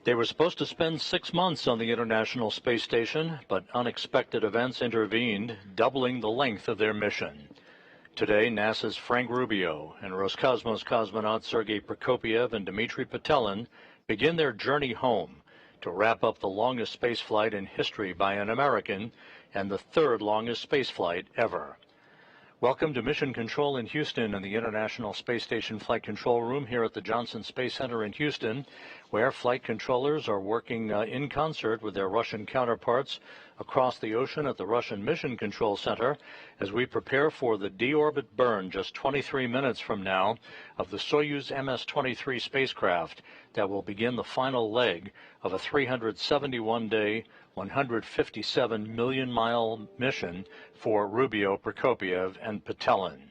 They were supposed to spend 6 months on the International Space Station, but unexpected events intervened, doubling the length of their mission. Today, NASA's Frank Rubio and Roscosmos cosmonauts Sergey Prokopyev and Dmitri Petelin begin their journey home to wrap up the longest spaceflight in history by an American and the third longest spaceflight ever. Welcome to Mission Control in Houston in the International Space Station Flight Control Room here at the Johnson Space Center in Houston, where flight controllers are working in concert with their Russian counterparts across the ocean at the Russian Mission Control Center as we prepare for the deorbit burn just 23 minutes from now of the Soyuz MS-23 spacecraft that will begin the final leg of a 371-day, 157-million-mile mission for Rubio, Prokopyev, and Petelin.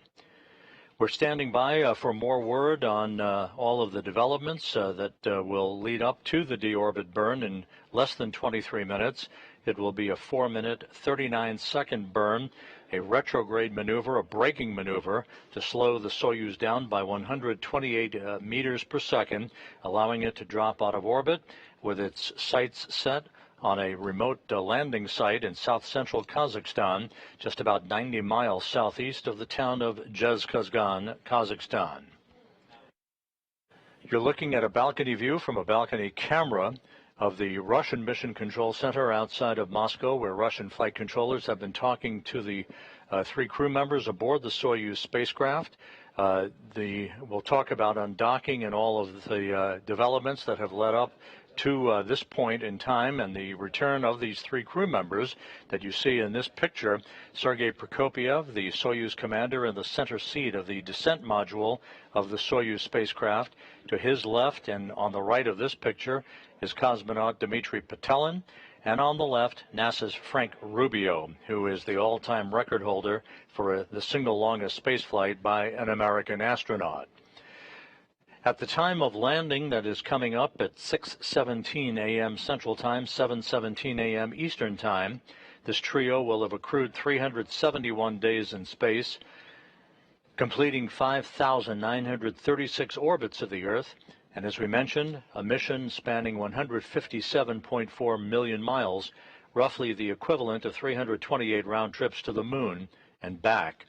We're standing by for more word on all of the developments that will lead up to the deorbit burn in less than 23 minutes. It will be a 4-minute, 39-second burn, a retrograde maneuver, a braking maneuver to slow the Soyuz down by 128 meters per second, allowing it to drop out of orbit with its sights set on a remote landing site in south-central Kazakhstan, just about 90 miles southeast of the town of Zhezkazgan, Kazakhstan. You're looking at a balcony view from a balcony camera of the Russian Mission Control Center outside of Moscow, where Russian flight controllers have been talking to the 3 crew members aboard the Soyuz spacecraft. We'll talk about undocking and all of the developments that have led up to this point in time and the return of these 3 crew members that you see in this picture. Sergey Prokopyev, the Soyuz commander, in the center seat of the descent module of the Soyuz spacecraft. To his left and on the right of this picture is cosmonaut Dmitri Petelin, and on the left, NASA's Frank Rubio, who is the all-time record holder for the single longest spaceflight by an American astronaut. At the time of landing that is coming up at 6:17 a.m. Central Time, 7:17 a.m. Eastern Time, this trio will have accrued 371 days in space, completing 5,936 orbits of the Earth, and as we mentioned, a mission spanning 157.4 million miles, roughly the equivalent of 328 round trips to the moon and back.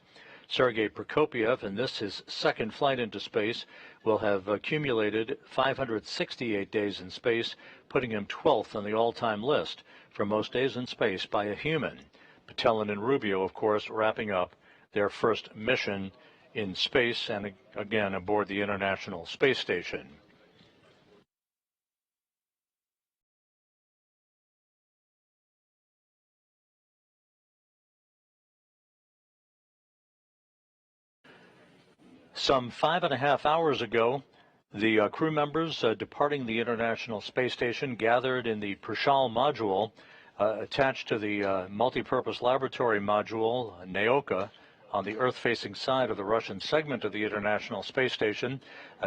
Sergey Prokopyev, and this his second flight into space, will have accumulated 568 days in space, putting him 12th on the all-time list for most days in space by a human. Petelin and Rubio, of course, wrapping up their first mission in space and again aboard the International Space Station. Some 5.5 hours ago, the crew members departing the International Space Station gathered in the Prishal module attached to the multipurpose laboratory module, Naoka, on the Earth-facing side of the Russian segment of the International Space Station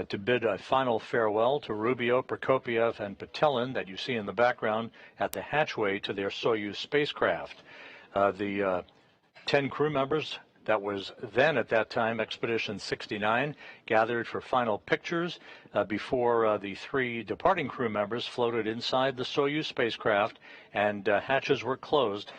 to bid a final farewell to Rubio, Prokopyev, and Petelin that you see in the background at the hatchway to their Soyuz spacecraft. The 10 crew members that was then, at that time, Expedition 69, gathered for final pictures before the 3 departing crew members floated inside the Soyuz spacecraft and hatches were closed.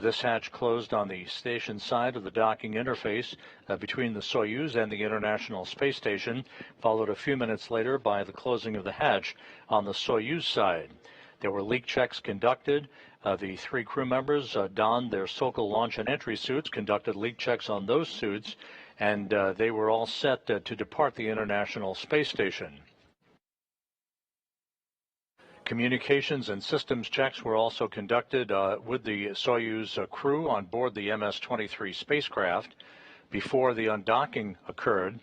This hatch closed on the station side of the docking interface between the Soyuz and the International Space Station, followed a few minutes later by the closing of the hatch on the Soyuz side. There were leak checks conducted. The 3 crew members donned their Sokol launch and entry suits, conducted leak checks on those suits, and they were all set to depart the International Space Station. Communications and systems checks were also conducted with the Soyuz crew on board the MS-23 spacecraft before the undocking occurred.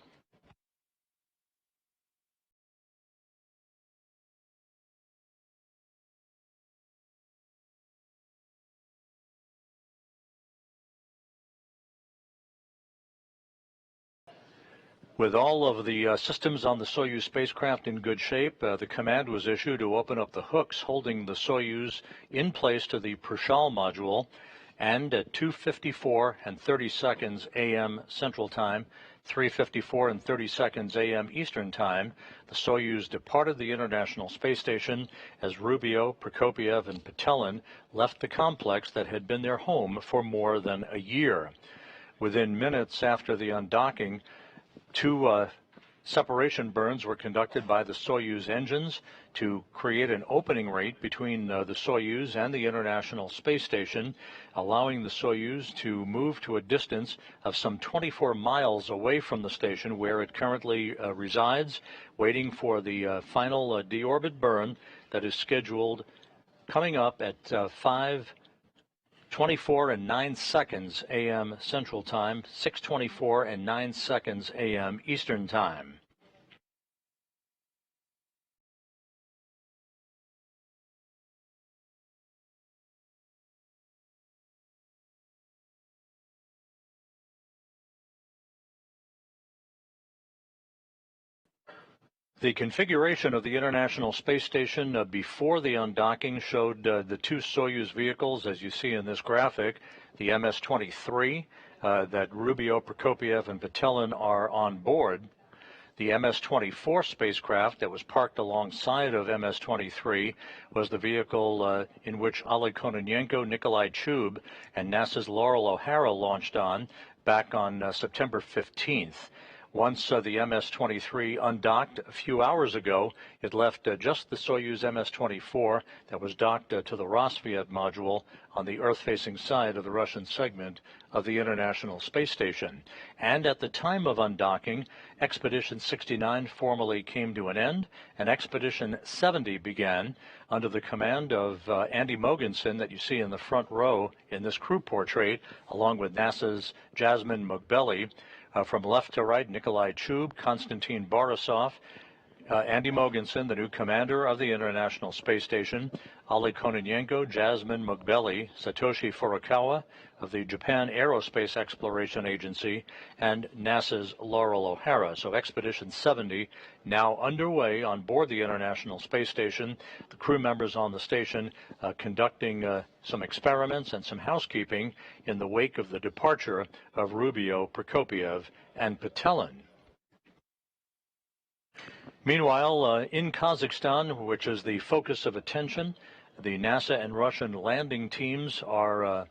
With all of the systems on the Soyuz spacecraft in good shape, the command was issued to open up the hooks holding the Soyuz in place to the Prishal module, and at 2:54 and 30 seconds a.m. Central Time, 3:54 and 30 seconds a.m. Eastern Time, the Soyuz departed the International Space Station as Rubio, Prokopyev, and Petelin left the complex that had been their home for more than a year. Within minutes after the undocking, two separation burns were conducted by the Soyuz engines to create an opening rate between the Soyuz and the International Space Station, allowing the Soyuz to move to a distance of some 24 miles away from the station where it currently resides, waiting for the final deorbit burn that is scheduled coming up at 5:24 and 9 seconds a.m. Central Time, 6:24 and 9 seconds a.m. Eastern Time. The configuration of the International Space Station before the undocking showed the two Soyuz vehicles, as you see in this graphic, the MS-23, that Rubio, Prokopyev, and Petelin are on board. The MS-24 spacecraft that was parked alongside of MS-23 was the vehicle in which Oleg Kononenko, Nikolai Chub, and NASA's Laurel O'Hara launched on back on September 15th. Once the MS-23 undocked a few hours ago, it left just the Soyuz MS-24 that was docked to the Rosviet module on the Earth-facing side of the Russian segment of the International Space Station. And at the time of undocking, Expedition 69 formally came to an end, and Expedition 70 began under the command of Andy Mogensen that you see in the front row in this crew portrait, along with NASA's Jasmine Mugbeli. From left to right, Nikolai Chub, Konstantin Borisov, Andy Mogensen, the new commander of the International Space Station, Oleg Kononenko, Jasmine Mugbeli, Satoshi Furukawa of the Japan Aerospace Exploration Agency, and NASA's Laurel O'Hara. So Expedition 70 now underway on board the International Space Station. The crew members on the station conducting some experiments and some housekeeping in the wake of the departure of Rubio, Prokopyev, and Petelin. Meanwhile, in Kazakhstan, which is the focus of attention, the NASA and Russian landing teams are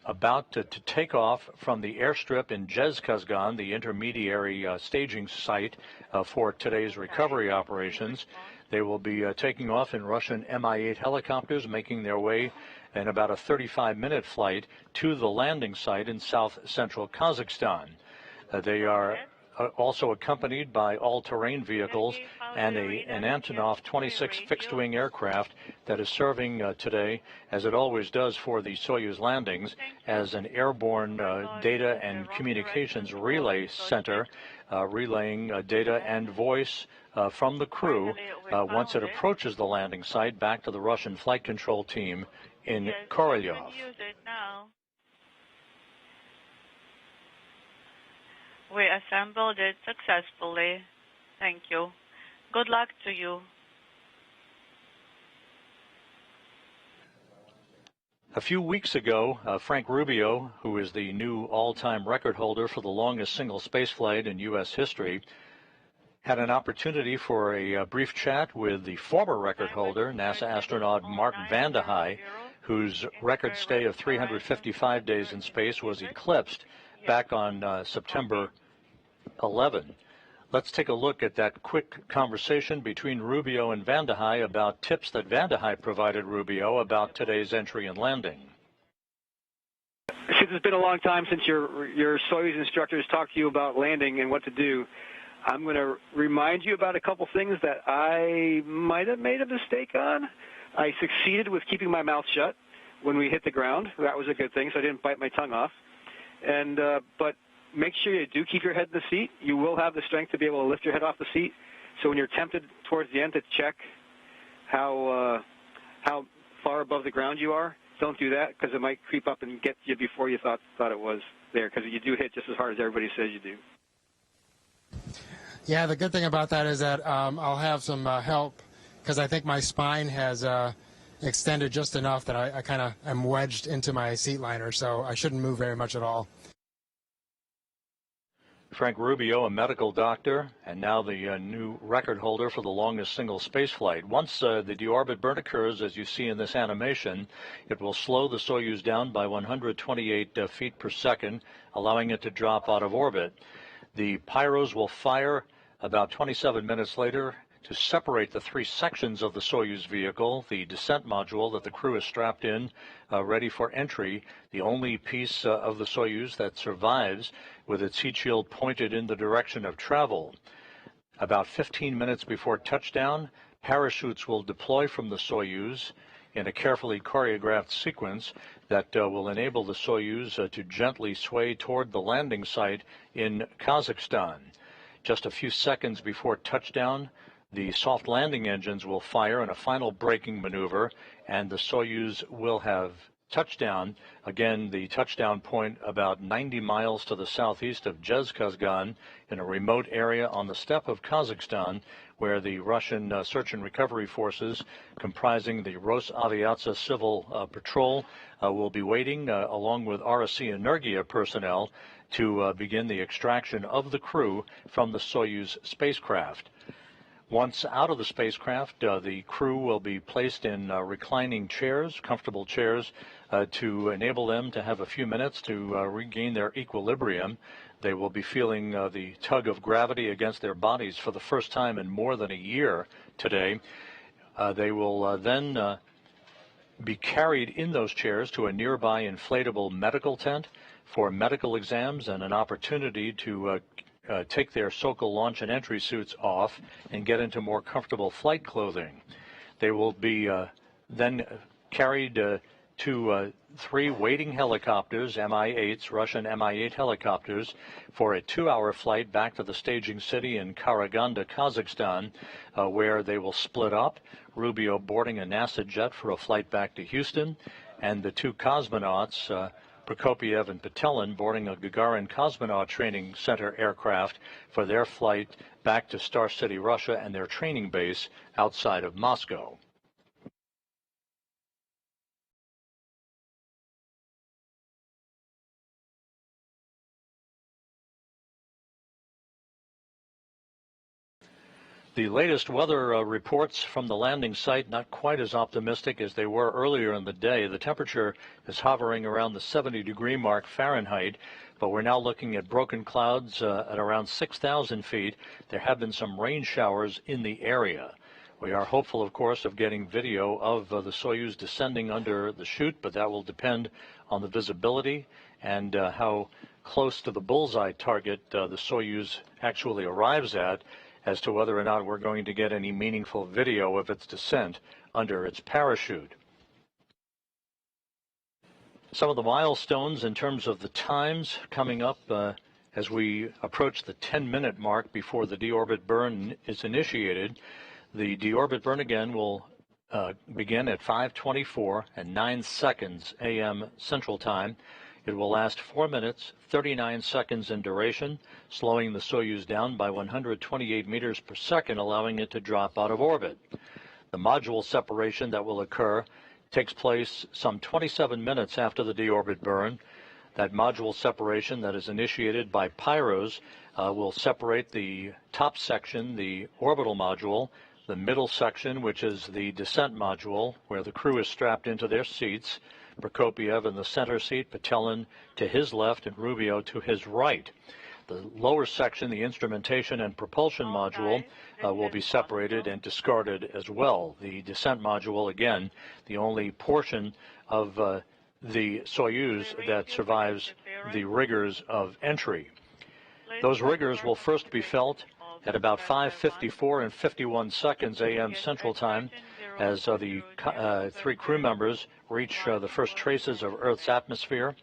about to take off from the airstrip in Zhezkazgan, the intermediary staging site for today's recovery operations. They will be taking off in Russian Mi-8 helicopters, making their way in about a 35-minute flight to the landing site in south-central Kazakhstan. They are also accompanied by all-terrain vehicles and an Antonov 26 fixed-wing aircraft that is serving today, as it always does for the Soyuz landings, as an airborne data and communications relay center, relaying data and voice from the crew once it approaches the landing site back to the Russian flight control team in Korolyov. We assembled it successfully. Thank you. Good luck to you. A few weeks ago, Frank Rubio, who is the new all-time record holder for the longest single spaceflight in U.S. history, had an opportunity for a brief chat with the former record holder, NASA astronaut Mark Vande Hei, whose record stay of 355 days in space was eclipsed back on September 11. Let's take a look at that quick conversation between Rubio and Vande Hei about tips that Vande Hei provided Rubio about today's entry and landing. Since it's been a long time since your Soyuz instructors talked to you about landing and what to do, I'm going to remind you about a couple things that I might have made a mistake on. I succeeded with keeping my mouth shut when we hit the ground. That was a good thing, so I didn't bite my tongue off. And but make sure you do keep your head in the seat. You will have the strength to be able to lift your head off the seat. So when you're tempted towards the end to check how far above the ground you are, don't do that, because it might creep up and get you before you thought it was there, because you do hit just as hard as everybody says you do. Yeah, the good thing about that is that I'll have some help, because I think my spine has extended just enough that I kind of am wedged into my seat liner, so I shouldn't move very much at all. Frank Rubio, a medical doctor, and now the new record holder for the longest single spaceflight. Once the deorbit burn occurs, as you see in this animation, it will slow the Soyuz down by 128 feet per second, allowing it to drop out of orbit. The pyros will fire about 27 minutes later to separate the three sections of the Soyuz vehicle, the descent module that the crew is strapped in, ready for entry, the only piece of the Soyuz that survives with its heat shield pointed in the direction of travel. About 15 minutes before touchdown, parachutes will deploy from the Soyuz in a carefully choreographed sequence that will enable the Soyuz to gently sway toward the landing site in Kazakhstan. Just a few seconds before touchdown, the soft landing engines will fire in a final braking maneuver, and the Soyuz will have touchdown. Again, the touchdown point about 90 miles to the southeast of Zhezkazgan in a remote area on the steppe of Kazakhstan, where the Russian search and recovery forces, comprising the Rosaviatsia Civil Patrol, will be waiting along with RSC Energia personnel to begin the extraction of the crew from the Soyuz spacecraft. Once out of the spacecraft, the crew will be placed in reclining chairs, comfortable chairs, to enable them to have a few minutes to regain their equilibrium. They will be feeling the tug of gravity against their bodies for the first time in more than a year today. They will then be carried in those chairs to a nearby inflatable medical tent for medical exams and an opportunity to take their Sokol launch and entry suits off and get into more comfortable flight clothing. They will be then carried to three waiting helicopters, Mi-8s, Russian Mi-8 helicopters, for a 2-hour flight back to the staging city in Karaganda, Kazakhstan, where they will split up, Rubio boarding a NASA jet for a flight back to Houston, and the two cosmonauts, Prokopyev and Petelin, boarding a Gagarin Cosmonaut Training Center aircraft for their flight back to Star City, Russia, and their training base outside of Moscow. The latest weather reports from the landing site not quite as optimistic as they were earlier in the day. The temperature is hovering around the 70-degree mark Fahrenheit, but we're now looking at broken clouds at around 6,000 feet. There have been some rain showers in the area. We are hopeful, of course, of getting video of the Soyuz descending under the chute, but that will depend on the visibility and how close to the bullseye target the Soyuz actually arrives at, as to whether or not we're going to get any meaningful video of its descent under its parachute. Some of the milestones in terms of the times coming up as we approach the 10-minute mark before the deorbit burn is initiated. The deorbit burn again will begin at 5:24 and 9 seconds a.m. Central Time. It will last 4 minutes, 39 seconds in duration, slowing the Soyuz down by 128 meters per second, allowing it to drop out of orbit. The module separation that will occur takes place some 27 minutes after the deorbit burn. That module separation that is initiated by pyros will separate the top section, the orbital module, the middle section, which is the descent module, where the crew is strapped into their seats, Prokopyev in the center seat, Petelin to his left, and Rubio to his right. The lower section, the instrumentation and propulsion module, will be separated and discarded as well. The descent module, again, the only portion of the Soyuz that survives the rigors of entry. Those rigors will first be felt at about 5:54 and 51 seconds a.m. Central Time, as the three crew members reach the first traces of Earth's atmosphere.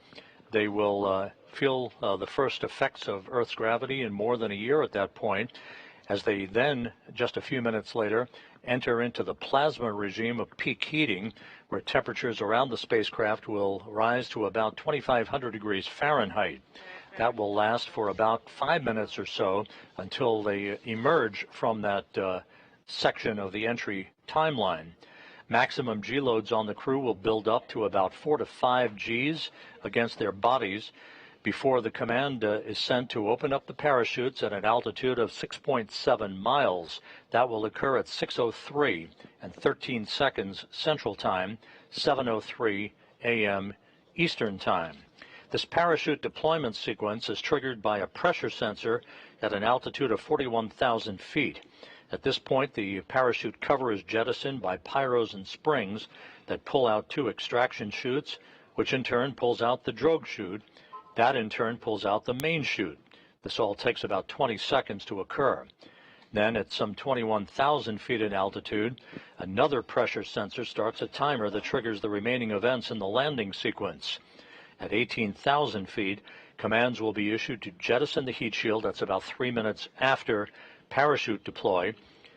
They will feel the first effects of Earth's gravity in more than a year at that point, as they then, just a few minutes later, enter into the plasma regime of peak heating, where temperatures around the spacecraft will rise to about 2,500 degrees Fahrenheit. That will last for about 5 minutes or so until they emerge from that section of the entry timeline. Maximum G loads on the crew will build up to about 4 to 5 Gs against their bodies before the command is sent to open up the parachutes at an altitude of 6.7 miles. That will occur at 6:03 and 13 seconds Central Time, 7:03 a.m. Eastern Time. This parachute deployment sequence is triggered by a pressure sensor at an altitude of 41,000 feet. At this point, the parachute cover is jettisoned by pyros and springs that pull out two extraction chutes, which in turn pulls out the drogue chute. That in turn pulls out the main chute. This all takes about 20 seconds to occur. Then at some 21,000 feet in altitude, another pressure sensor starts a timer that triggers the remaining events in the landing sequence. At 18,000 feet, commands will be issued to jettison the heat shield. That's about 3 minutes after parachute deploy.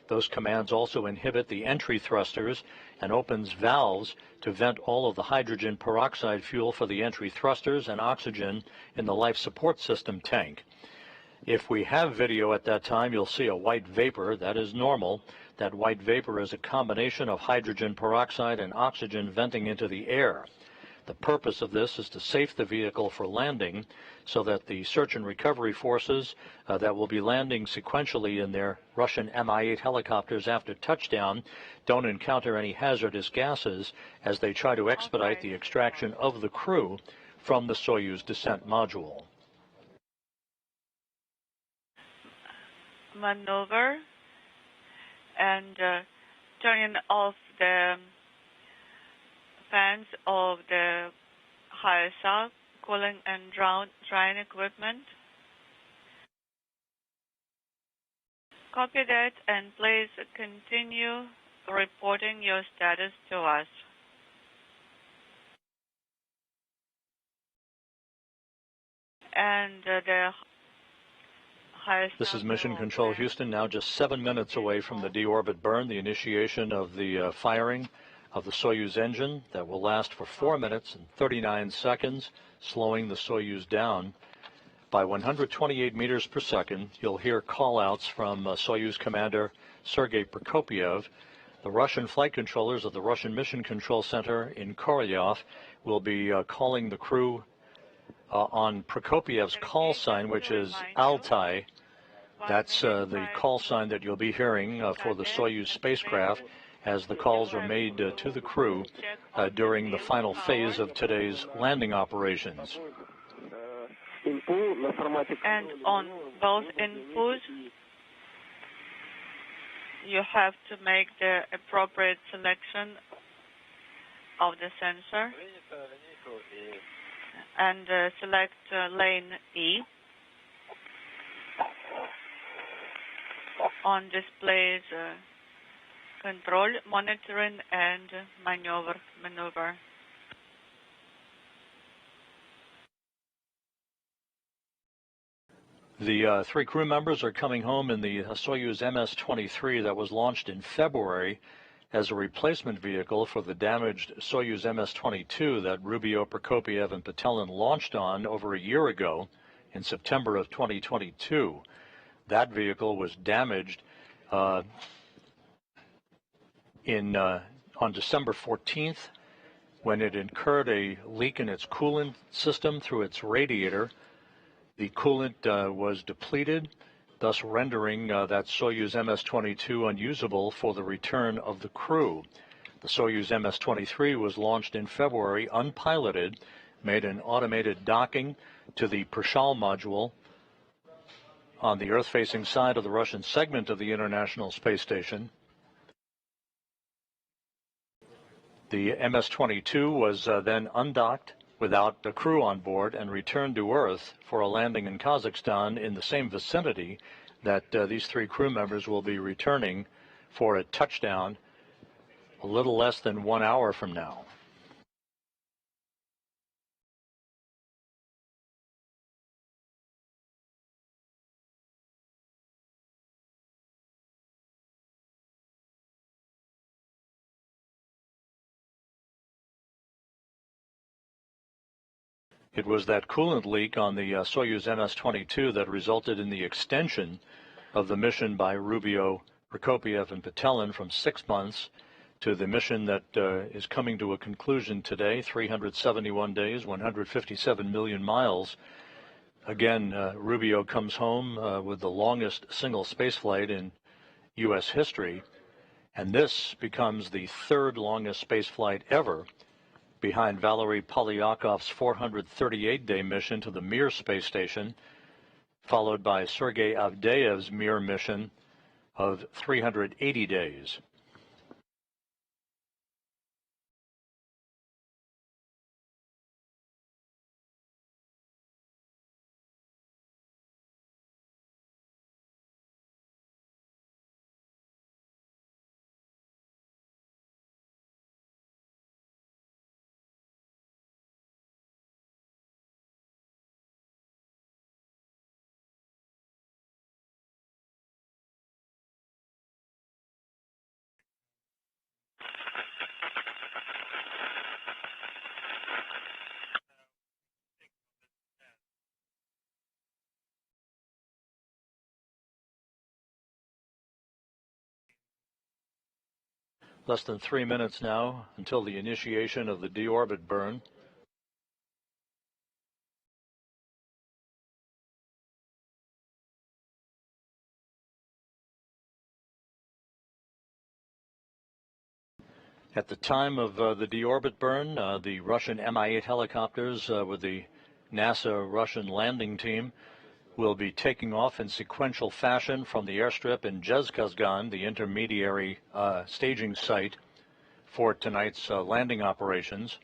Those commands also inhibit the entry thrusters and opens valves to vent all of the hydrogen peroxide fuel for the entry thrusters and oxygen in the life support system tank. If we have video at that time, you'll see a white vapor. That is normal. That white vapor is a combination of hydrogen peroxide and oxygen venting into the air. The purpose of this is to safe the vehicle for landing so that the search and recovery forces that will be landing sequentially in their Russian Mi-8 helicopters after touchdown don't encounter any hazardous gases as they try to expedite the extraction of the crew from the Soyuz descent module. Maneuver and turning off the fans of the high cooling and drying equipment. Copy that, and please continue reporting your status to us. And the This is Mission Control Houston, now just 7 minutes away from the deorbit burn, the initiation of the firing of the Soyuz engine that will last for 4 minutes and 39 seconds, slowing the Soyuz down by 128 meters per second. You'll hear call-outs from Soyuz commander Sergey Prokopyev. The Russian flight controllers of the Russian Mission Control Center in Korolyov will be calling the crew on Prokopiev's call sign, which is Altai. That's the call sign that you'll be hearing for the Soyuz spacecraft as the calls are made to the crew during the final phase of today's landing operations. And on both inputs, you have to make the appropriate selection of the sensor and select lane E. On displays control, monitoring, and maneuver. The three crew members are coming home in the Soyuz MS-23 that was launched in February as a replacement vehicle for the damaged Soyuz MS-22 that Rubio, Prokopyev, and Petelin launched on over a year ago in September of 2022. That vehicle was damaged on December 14th when it incurred a leak in its coolant system through its radiator. The coolant was depleted, thus rendering that Soyuz MS-22 unusable for the return of the crew. The Soyuz MS-23 was launched in February unpiloted, made an automated docking to the Prokopyev module on the Earth-facing side of the Russian segment of the International Space Station. The MS-22 was then undocked without the crew on board and returned to Earth for a landing in Kazakhstan in the same vicinity that these three crew members will be returning for a touchdown a little less than 1 hour from now. It was that coolant leak on the Soyuz MS-22 that resulted in the extension of the mission by Rubio, Prokopyev, and Petelin from 6 months to the mission that is coming to a conclusion today, 371 days, 157 million miles, Again, Rubio comes home with the longest single spaceflight in U.S. history, and this becomes the third longest spaceflight ever, behind Valery Polyakov's 438-day mission to the Mir space station, followed by Sergey Avdeyev's Mir mission of 380 days. Less than 3 minutes now until the initiation of the deorbit burn. At the time of the deorbit burn, the Russian Mi-8 helicopters with the NASA Russian landing team will be taking off in sequential fashion from the airstrip in Zhezkazgan, the intermediary staging site for tonight's landing operations.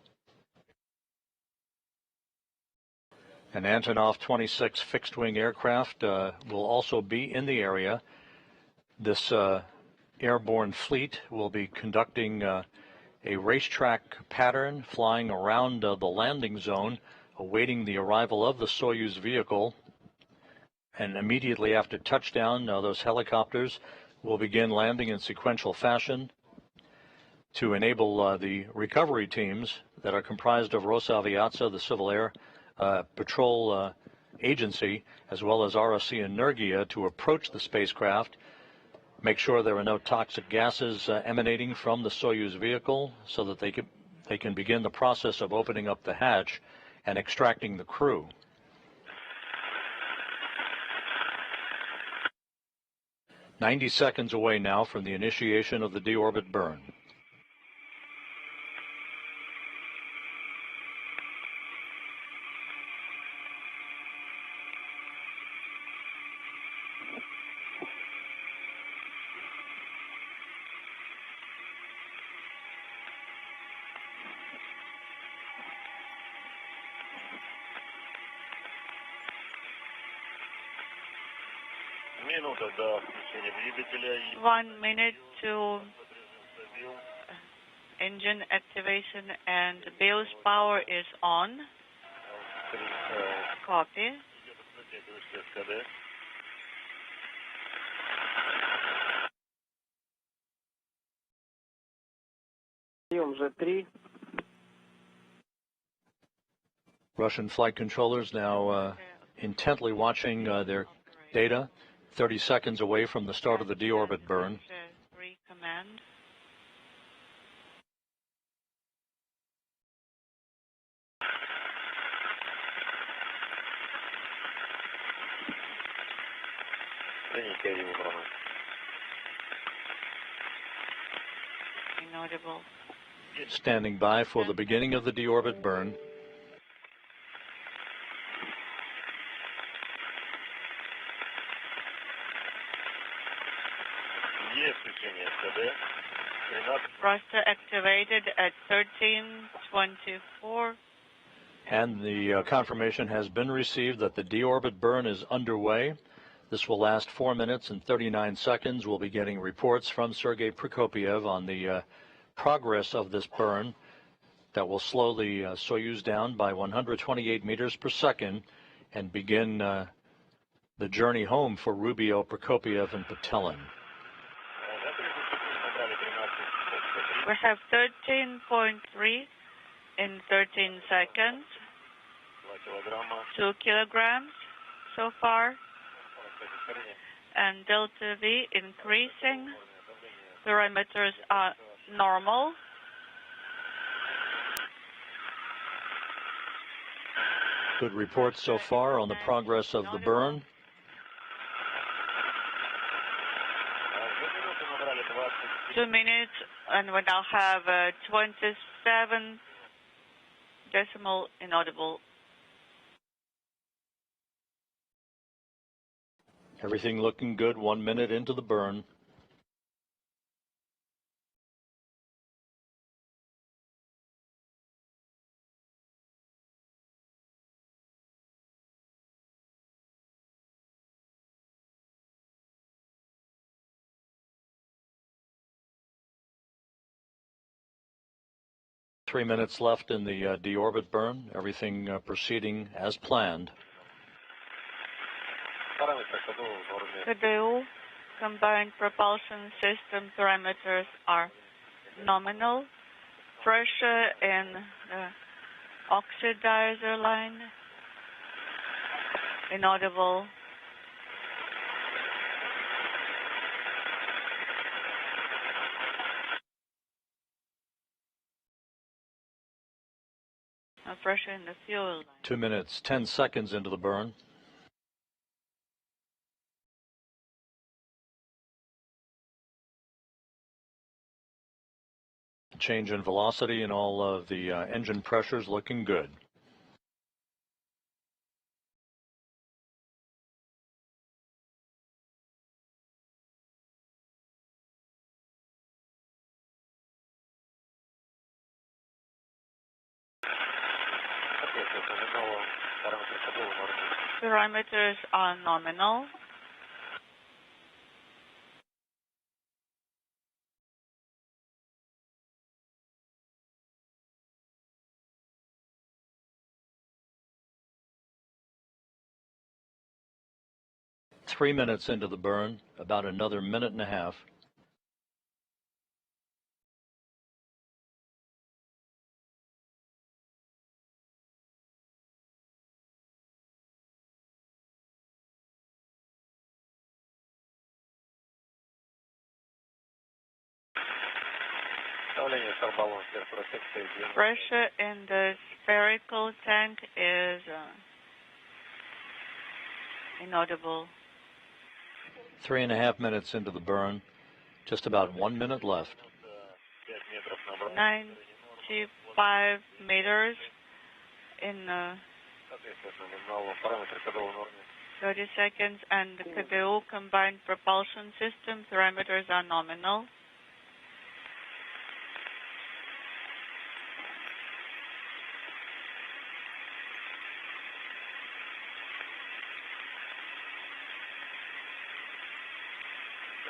An Antonov 26 fixed-wing aircraft will also be in the area. This airborne fleet will be conducting a racetrack pattern, flying around the landing zone, awaiting the arrival of the Soyuz vehicle. And immediately after touchdown, those helicopters will begin landing in sequential fashion to enable the recovery teams that are comprised of Rosaviatsia, the Civil Air Patrol Agency, as well as RSC Energia, to approach the spacecraft, make sure there are no toxic gases emanating from the Soyuz vehicle so that they can begin the process of opening up the hatch and extracting the crew. "90 seconds away now from the initiation of the deorbit burn. Минута до включения двигателя. 1 minute to engine activation and BIOS power is on. Copy. Russian flight controllers now intently watching their data, 30 seconds away from the start of the deorbit burn. Command. Inaudible. Standing by for the beginning of the deorbit burn. Thruster activated at 13:24. And the confirmation has been received that the deorbit burn is underway. This will last 4 minutes and 39 seconds. We'll be getting reports from Sergey Prokopyev on the progress of this burn that will slow the Soyuz down by 128 meters per second and begin the journey home for Rubio, Prokopyev, and Petelin. We have 13.3 in 13 seconds. 2 kilograms so far. And delta V increasing. Parameters are normal. Good reports so far on the progress of the burn. Two minutes, and we now have 27 decimal inaudible. Everything looking good 1 minute into the burn. Three minutes left in the deorbit burn. Everything proceeding as planned. KDU combined propulsion system parameters are nominal. Pressure in the oxidizer line inaudible. Pressure in the fuel line. 2 minutes, 10 seconds into the burn. Change in velocity and all of the engine pressures looking good. Parameters are nominal. Three minutes into the burn, about another minute and a half. Pressure in the spherical tank is inaudible. 3.5 minutes into the burn, just about 1 minute left. 95 meters in 30 seconds, and the KDU combined propulsion system parameters are nominal.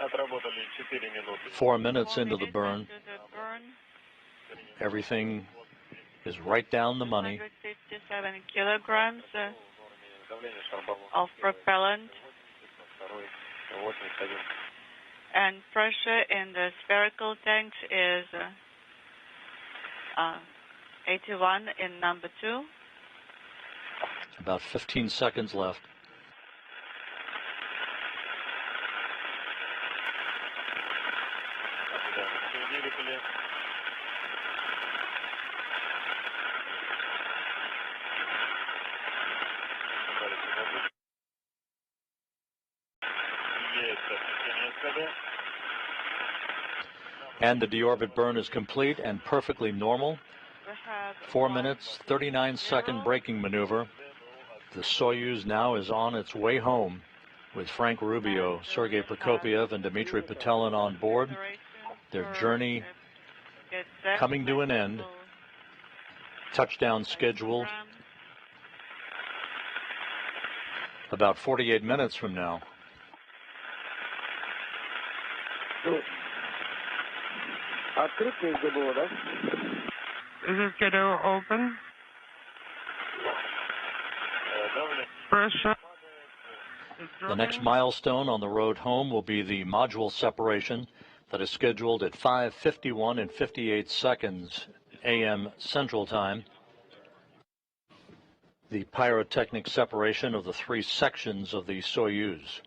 Отработали 4 минуты. 4 minutes into the 4 burn. minutes into the burn. Everything is right down the money. 157 kilograms of propellant, and pressure in the spherical tanks is 81 in number 2. About 15 seconds left. And the deorbit burn is complete and perfectly normal. 4 minutes, 39-second braking maneuver. The Soyuz now is on its way home with Frank Rubio, Sergey Prokopyev, and Dmitri Petelin on board. Their journey coming to an end. Touchdown scheduled about 48 minutes from now. Is this KDU open? Pressure. The next milestone on the road home will be the module separation that is scheduled at 5:51 and 58 seconds a.m. Central Time. The pyrotechnic separation of the three sections of the Soyuz.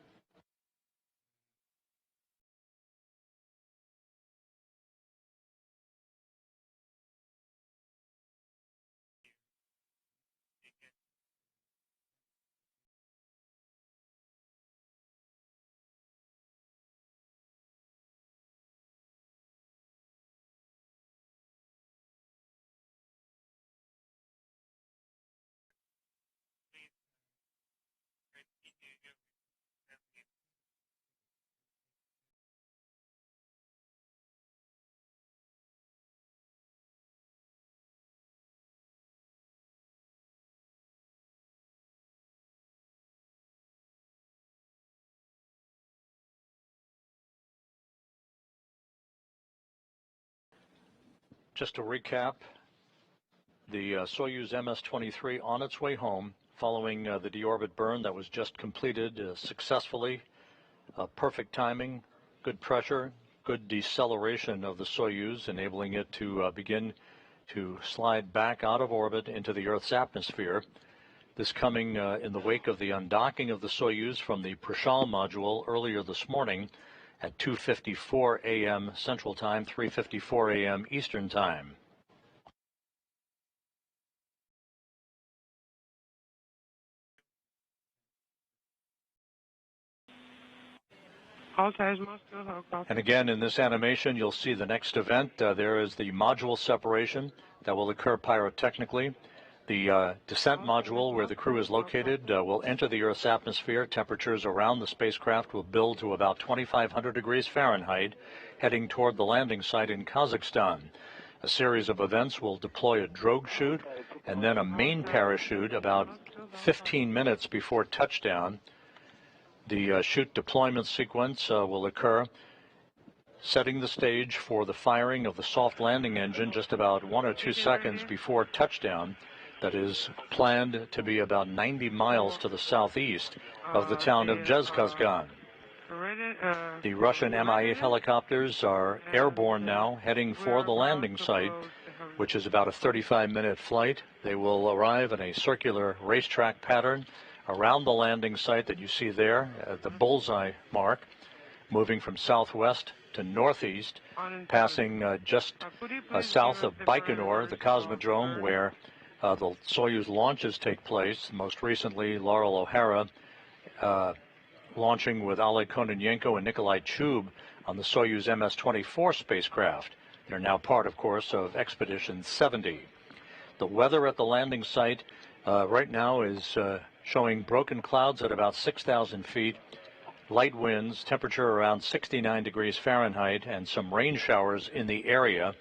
Just to recap, the Soyuz MS-23 on its way home following the deorbit burn that was just completed successfully. Perfect timing, good pressure, good deceleration of the Soyuz, enabling it to begin to slide back out of orbit into the Earth's atmosphere. This coming in the wake of the undocking of the Soyuz from the Prokopyev module earlier this morning at 2:54 a.m. Central Time, 3:54 a.m. Eastern Time. And again, in this animation, you'll see the next event. There is the module separation that will occur pyrotechnically. The descent module, where the crew is located, will enter the Earth's atmosphere. Temperatures around the spacecraft will build to about 2,500 degrees Fahrenheit, heading toward the landing site in Kazakhstan. A series of events will deploy a drogue chute and then a main parachute about 15 minutes before touchdown. The chute deployment sequence will occur, setting the stage for the firing of the soft landing engine just about 1 or 2 seconds before touchdown. That is planned to be about 90 miles to the southeast of the town of Kazakhstan. The Russian Mi-8 helicopters are airborne now, heading for the landing site, which is about a 35-minute flight. They will arrive in a circular racetrack pattern around the landing site that you see there at the bullseye mark, moving from southwest to northeast, passing just south of Baikonur, the cosmodrome where the Soyuz launches take place. Most recently, Laurel O'Hara launching with Oleg Kononenko and Nikolai Chub on the Soyuz MS-24 spacecraft. They're now part, of course, of Expedition 70. The weather at the landing site right now is showing broken clouds at about 6,000 feet, light winds, temperature around 69 degrees Fahrenheit, and some rain showers in the area.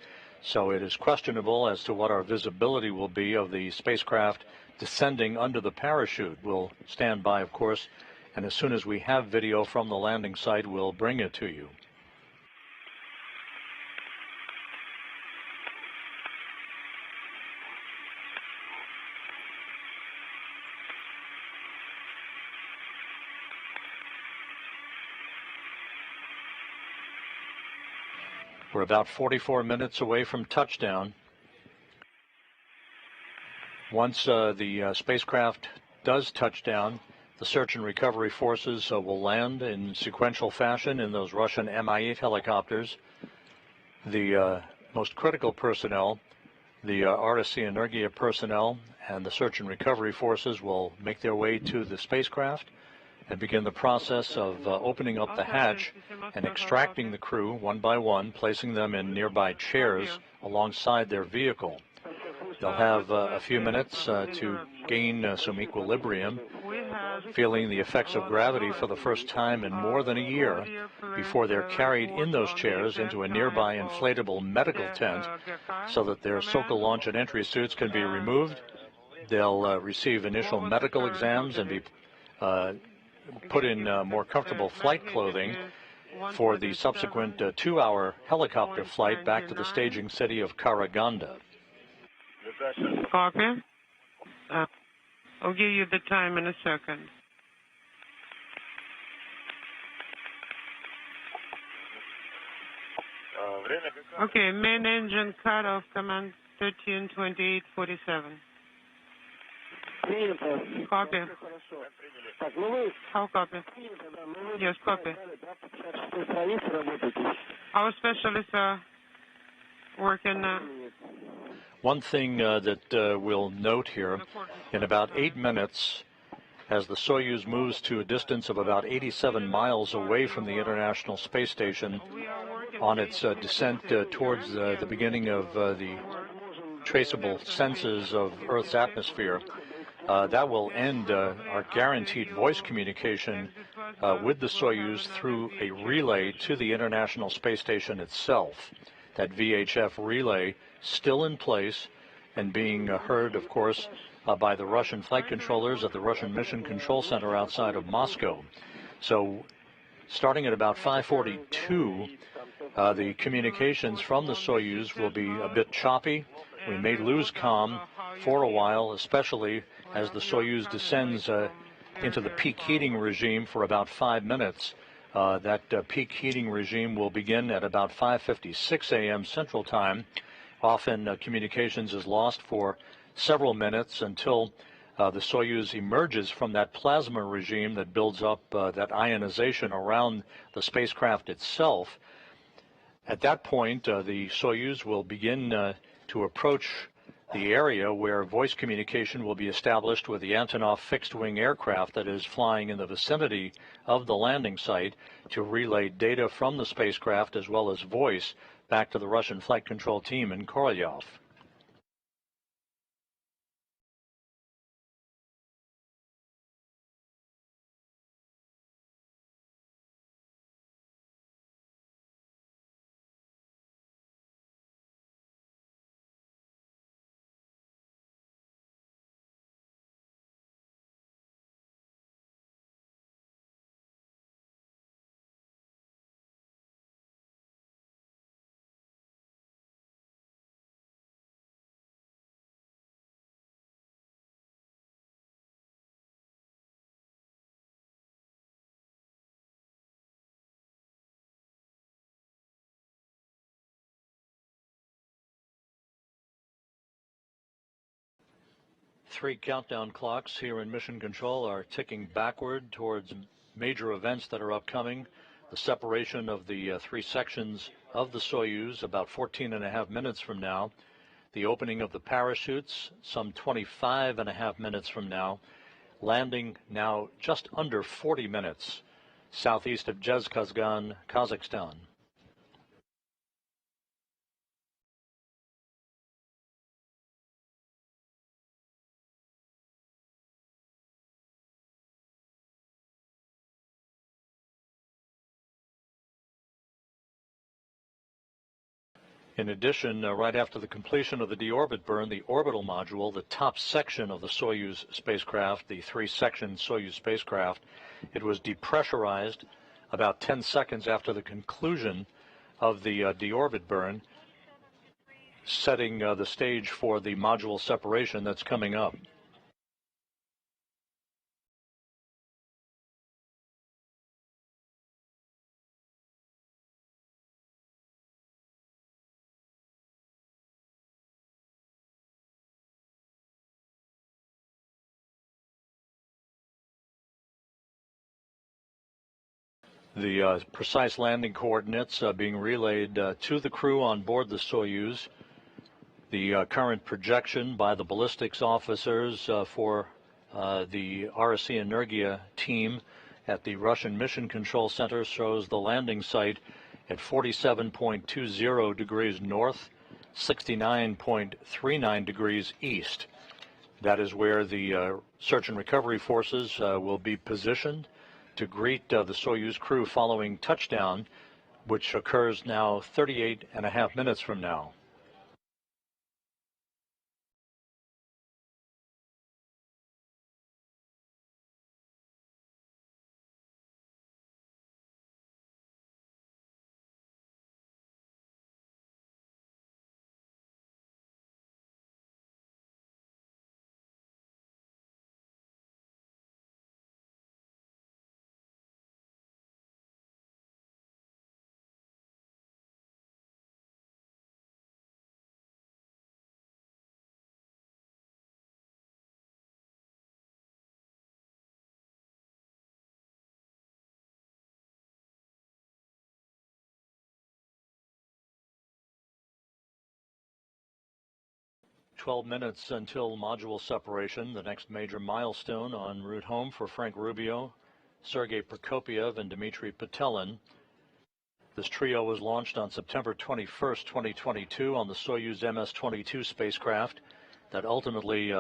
So it is questionable as to what our visibility will be of the spacecraft descending under the parachute. We'll stand by, of course, and as soon as we have video from the landing site, we'll bring it to you. We're about 44 minutes away from touchdown. Once the spacecraft does touch down, the search and recovery forces will land in sequential fashion in those Russian Mi-8 helicopters. The most critical personnel, the RSC Energia personnel, and the search and recovery forces will make their way to the spacecraft and begin the process of opening up the hatch and extracting the crew one by one, placing them in nearby chairs alongside their vehicle. They'll have a few minutes to gain some equilibrium, feeling the effects of gravity for the first time in more than a year before they're carried in those chairs into a nearby inflatable medical tent so that their Sokol launch and entry suits can be removed. They'll receive initial medical exams and be put in more comfortable flight clothing for the subsequent 2-hour helicopter flight back to the staging city of Karaganda. Copy. I'll give you the time in a second. Okay, main engine cut off, command 132847. Copy. How copy? Yes, copy. Our specialists are working. One thing that we'll note here, in about 8 minutes, as the Soyuz moves to a distance of about 87 miles away from the International Space Station on its descent towards the beginning of the traceable senses of Earth's atmosphere, that will end our guaranteed voice communication with the Soyuz through a relay to the International Space Station itself. That VHF relay still in place and being heard, of course, by the Russian flight controllers at the Russian Mission Control Center outside of Moscow. So starting at about 5:42, The communications from the Soyuz will be a bit choppy. We may lose comm for a while, especially as the Soyuz descends into the peak heating regime for about 5 minutes. That peak heating regime will begin at about 5:56 a.m. Central Time. Often communications is lost for several minutes until the Soyuz emerges from that plasma regime that builds up that ionization around the spacecraft itself. At that point, the Soyuz will begin to approach the area where voice communication will be established with the Antonov fixed-wing aircraft that is flying in the vicinity of the landing site to relay data from the spacecraft as well as voice back to the Russian flight control team in Korolyov. Three countdown clocks here in Mission Control are ticking backward towards major events that are upcoming. The separation of the three sections of the Soyuz about 14.5 minutes from now. The opening of the parachutes some 25.5 minutes from now. Landing now just under 40 minutes southeast of Zhezkazgan, Kazakhstan. In addition, right after the completion of the deorbit burn, the orbital module, the top section of the Soyuz spacecraft, the three-section Soyuz spacecraft, it was depressurized about 10 seconds after the conclusion of the deorbit burn, setting the stage for the module separation that's coming up. The precise landing coordinates being relayed to the crew on board the Soyuz. The current projection by the ballistics officers for the RSC Energia team at the Russian Mission Control Center shows the landing site at 47.20 degrees north, 69.39 degrees east. That is where the search and recovery forces will be positioned to greet the Soyuz crew following touchdown, which occurs now 38.5 minutes from now. "12 minutes until module separation, the next major milestone en route home for Frank Rubio, Sergey Prokopyev, and Dmitri Petelin. This trio was launched on September 21st, 2022 on the Soyuz MS-22 spacecraft that ultimately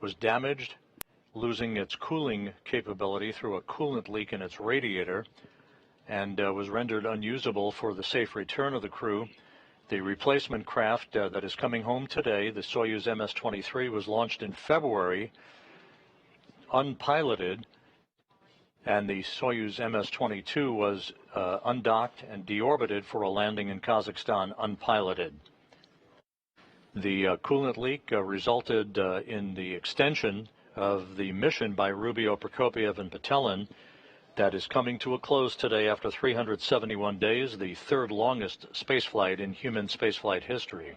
was damaged, losing its cooling capability through a coolant leak in its radiator, and was rendered unusable for the safe return of the crew. The replacement craft that is coming home today, the Soyuz MS-23, was launched in February, unpiloted, and the Soyuz MS-22 was undocked and deorbited for a landing in Kazakhstan unpiloted. The coolant leak resulted in the extension of the mission by Rubio, Prokopyev, and Petelin that is coming to a close today after 371 days, the third longest spaceflight in human spaceflight history.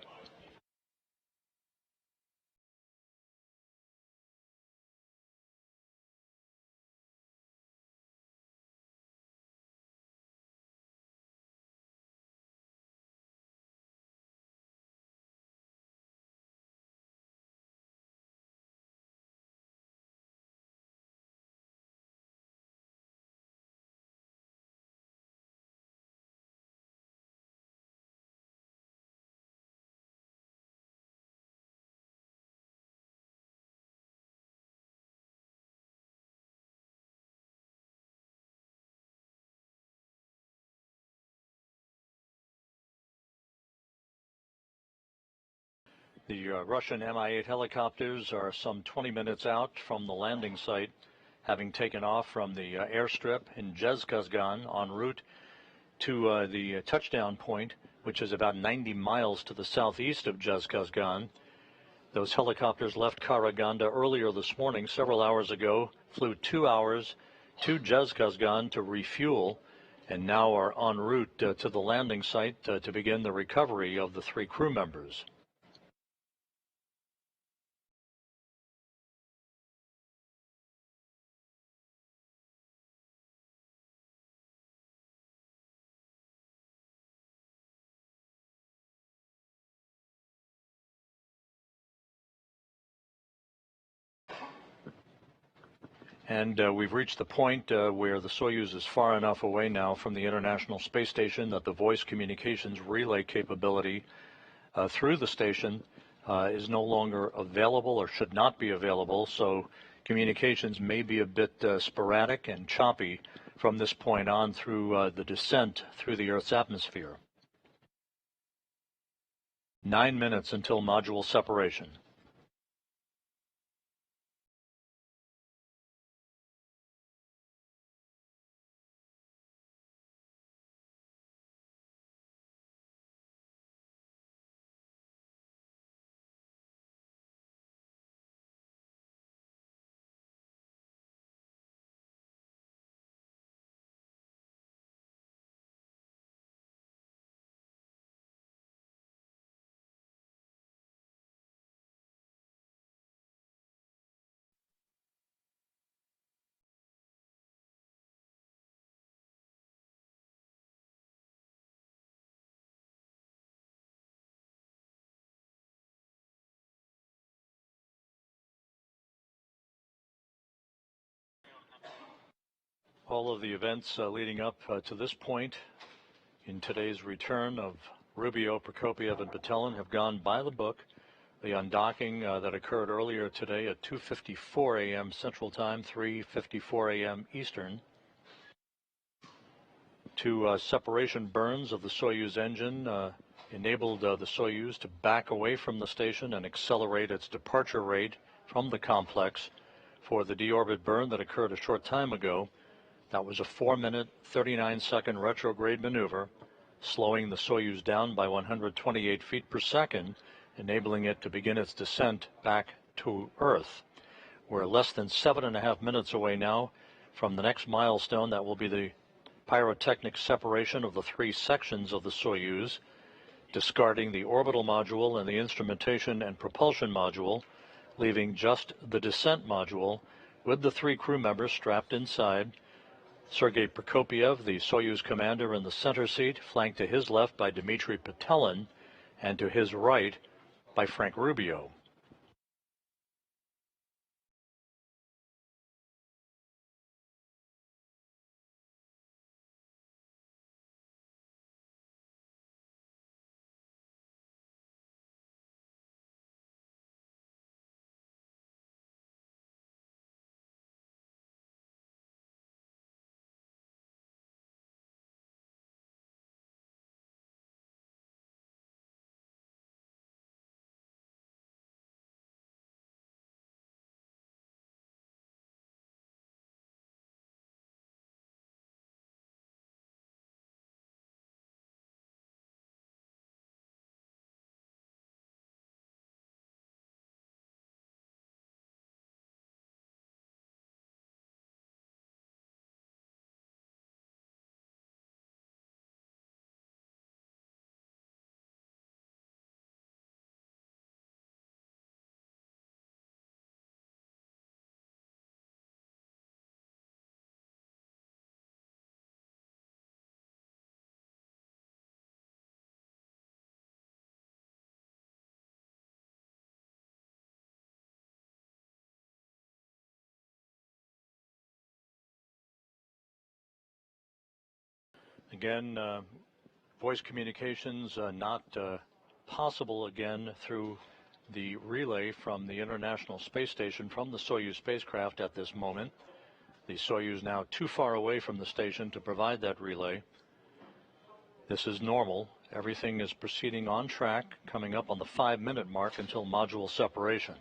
The Russian Mi-8 helicopters are some 20 minutes out from the landing site, having taken off from the airstrip in Zhezkazgan en route to the touchdown point, which is about 90 miles to the southeast of Zhezkazgan. Those helicopters left Karaganda earlier this morning, several hours ago, flew 2 hours to Zhezkazgan to refuel, and now are en route to the landing site to begin the recovery of the 3 crew members. And we've reached the point where the Soyuz is far enough away now from the International Space Station that the voice communications relay capability through the station is no longer available or should not be available, so communications may be a bit sporadic and choppy from this point on through the descent through the Earth's atmosphere. 9 minutes until module separation. All of the events leading up to this point in today's return of Rubio, Prokopyev, and Petelin have gone by the book. The undocking that occurred earlier today at 2:54 a.m. Central Time, 3:54 a.m. Eastern. 2 separation burns of the Soyuz engine enabled the Soyuz to back away from the station and accelerate its departure rate from the complex for the deorbit burn that occurred a short time ago. That was a 4-minute, 39-second retrograde maneuver, slowing the Soyuz down by 128 feet per second, enabling it to begin its descent back to Earth. We're less than 7.5 minutes away now from the next milestone. That will be the pyrotechnic separation of the 3 sections of the Soyuz, discarding the orbital module and the instrumentation and propulsion module, leaving just the descent module with the 3 crew members strapped inside. Sergey Prokopyev, the Soyuz commander, in the center seat, flanked to his left by Dmitri Petelin, and to his right by Frank Rubio. again, voice communications not possible again through the relay from the International Space Station from the Soyuz spacecraft at this moment. The Soyuz now too far away from the station to provide that relay. This is normal. Everything is proceeding on track, coming up on the 5-minute mark until module separation.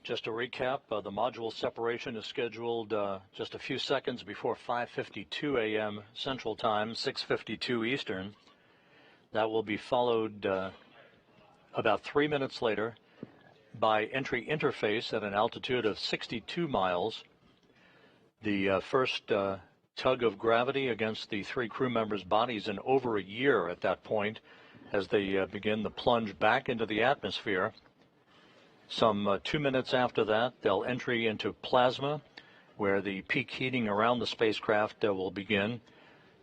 Just to recap, the module separation is scheduled just a few seconds before 5:52 a.m. Central Time, 6:52 Eastern. That will be followed about 3 minutes later by entry interface at an altitude of 62 miles. The first tug of gravity against the 3 crew members' bodies in over a year at that point as they begin the plunge back into the atmosphere. Some 2 minutes after that, they'll entry into plasma, where the peak heating around the spacecraft will begin.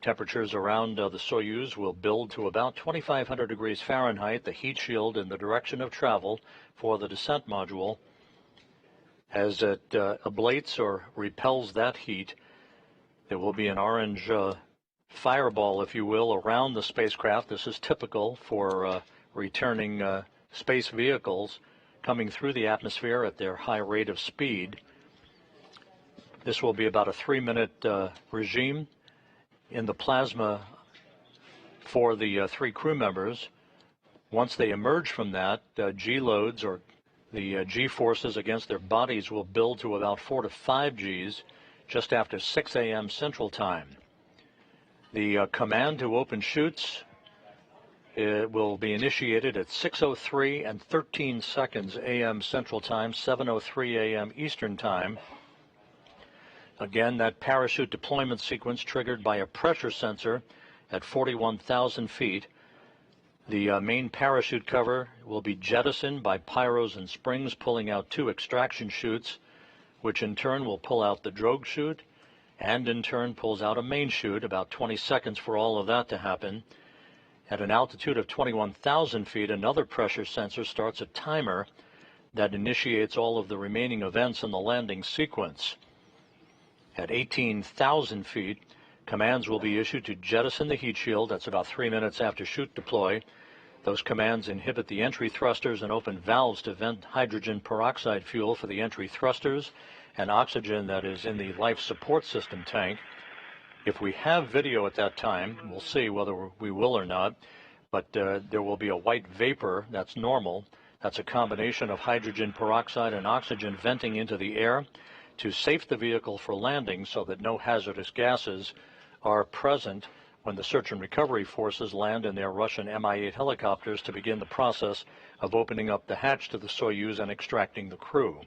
Temperatures around the Soyuz will build to about 2,500 degrees Fahrenheit, the heat shield in the direction of travel for the descent module. As it ablates or repels that heat, there will be an orange fireball, if you will, around the spacecraft. This is typical for returning space vehicles coming through the atmosphere at their high rate of speed. This will be about a 3-minute regime in the plasma for the 3 crew members. Once they emerge from that, G-loads, or the G-forces against their bodies, will build to about 4 to 5 Gs just after 6 a.m. Central Time. The command to open chutes will be initiated at 6:03 and 13 seconds a.m. Central Time, 7:03 a.m. Eastern Time. Again, that parachute deployment sequence triggered by a pressure sensor at 41,000 feet. The main parachute cover will be jettisoned by pyros and springs, pulling out 2 extraction chutes, which in turn will pull out the drogue chute, and in turn pulls out a main chute, about 20 seconds for all of that to happen. At an altitude of 21,000 feet, another pressure sensor starts a timer that initiates all of the remaining events in the landing sequence. At 18,000 feet, commands will be issued to jettison the heat shield. That's about 3 minutes after chute deploy. Those commands inhibit the entry thrusters and open valves to vent hydrogen peroxide fuel for the entry thrusters and oxygen that is in the life support system tank. If we have video at that time, we'll see whether we will or not, but there will be a white vapor. That's normal. That's a combination of hydrogen peroxide and oxygen venting into the air to safe the vehicle for landing so that no hazardous gases are present when the search and recovery forces land in their Russian Mi-8 helicopters to begin the process of opening up the hatch to the Soyuz and extracting the crew.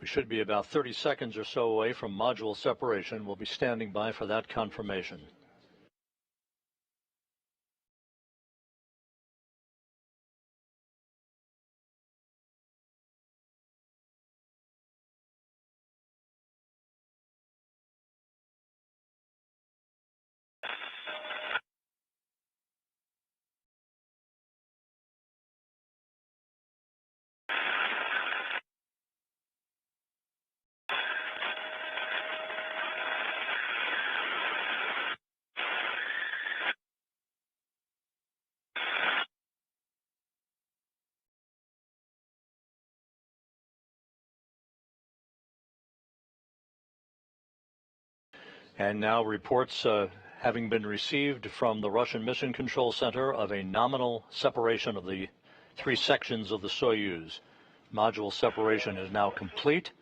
We should be about 30 seconds or so away from module separation. We'll be standing by for that confirmation. And now reports having been received from the Russian Mission Control Center of a nominal separation of the three sections of the Soyuz. Module separation is now complete.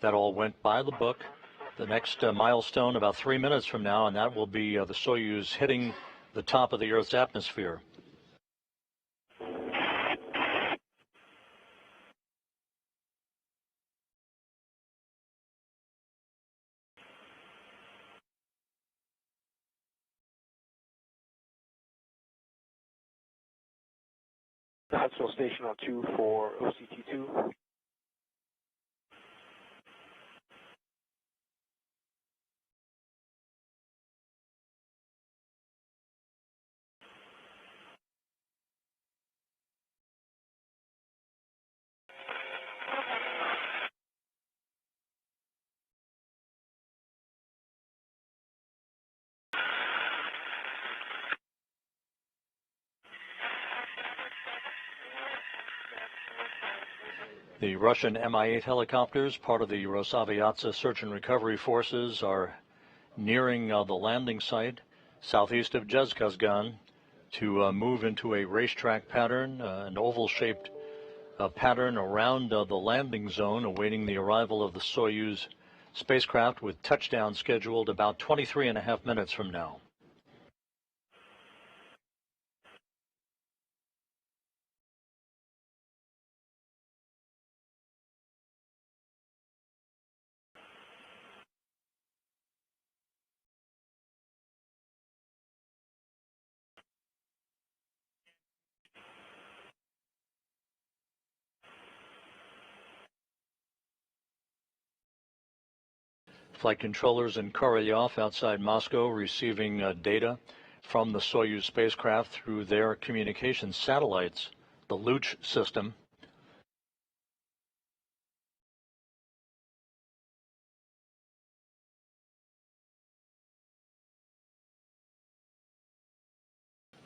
That all went by the book. The next milestone about 3 minutes from now, and that will be the Soyuz hitting the top of the Earth's atmosphere. Hudson Station on 2 for OCT2. The Russian Mi-8 helicopters, part of the Rosaviatsa search and recovery forces, are nearing the landing site southeast of Zhezkazgan to move into a racetrack pattern, an oval-shaped pattern around the landing zone, awaiting the arrival of the Soyuz spacecraft, with touchdown scheduled about 23.5 minutes from now. Flight controllers in Korolyov outside Moscow receiving data from the Soyuz spacecraft through their communications satellites, the Luch system.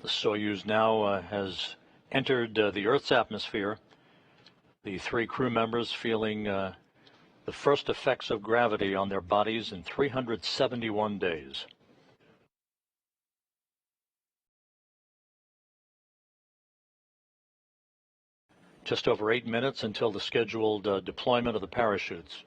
The Soyuz now has entered the Earth's atmosphere. The three crew members feeling the first effects of gravity on their bodies in 371 days. Just over 8 minutes until the scheduled deployment of the parachutes.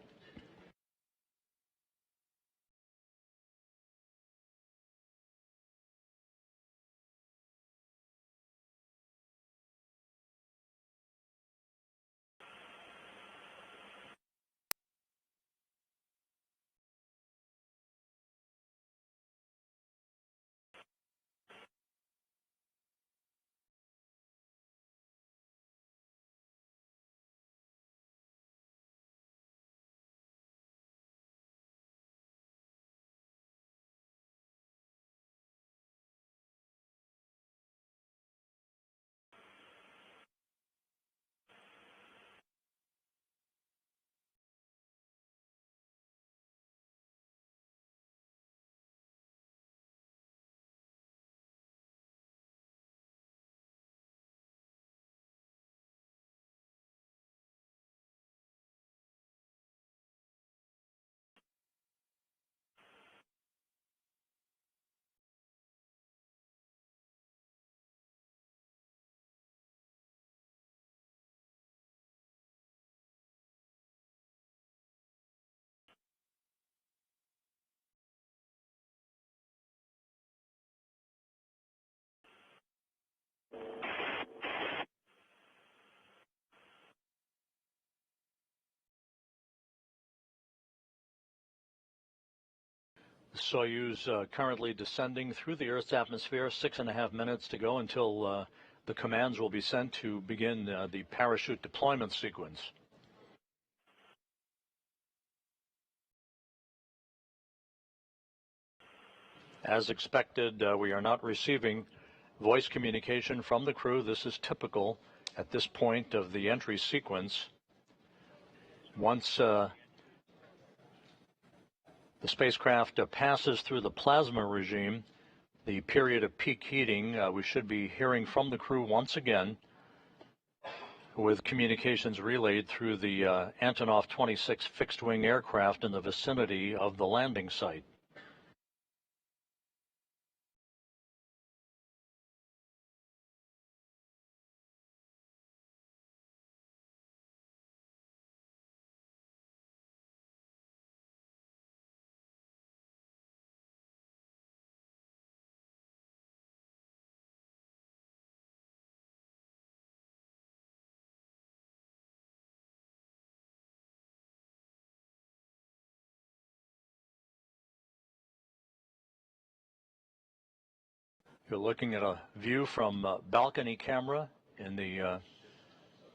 The Soyuz currently descending through the Earth's atmosphere, 6.5 minutes to go until the commands will be sent to begin the parachute deployment sequence. As expected, we are not receiving voice communication from the crew. This is typical at this point of the entry sequence. Once the spacecraft passes through the plasma regime, the period of peak heating, we should be hearing from the crew once again, with communications relayed through the Antonov 26 fixed-wing aircraft in the vicinity of the landing site. You're looking at a view from balcony camera in the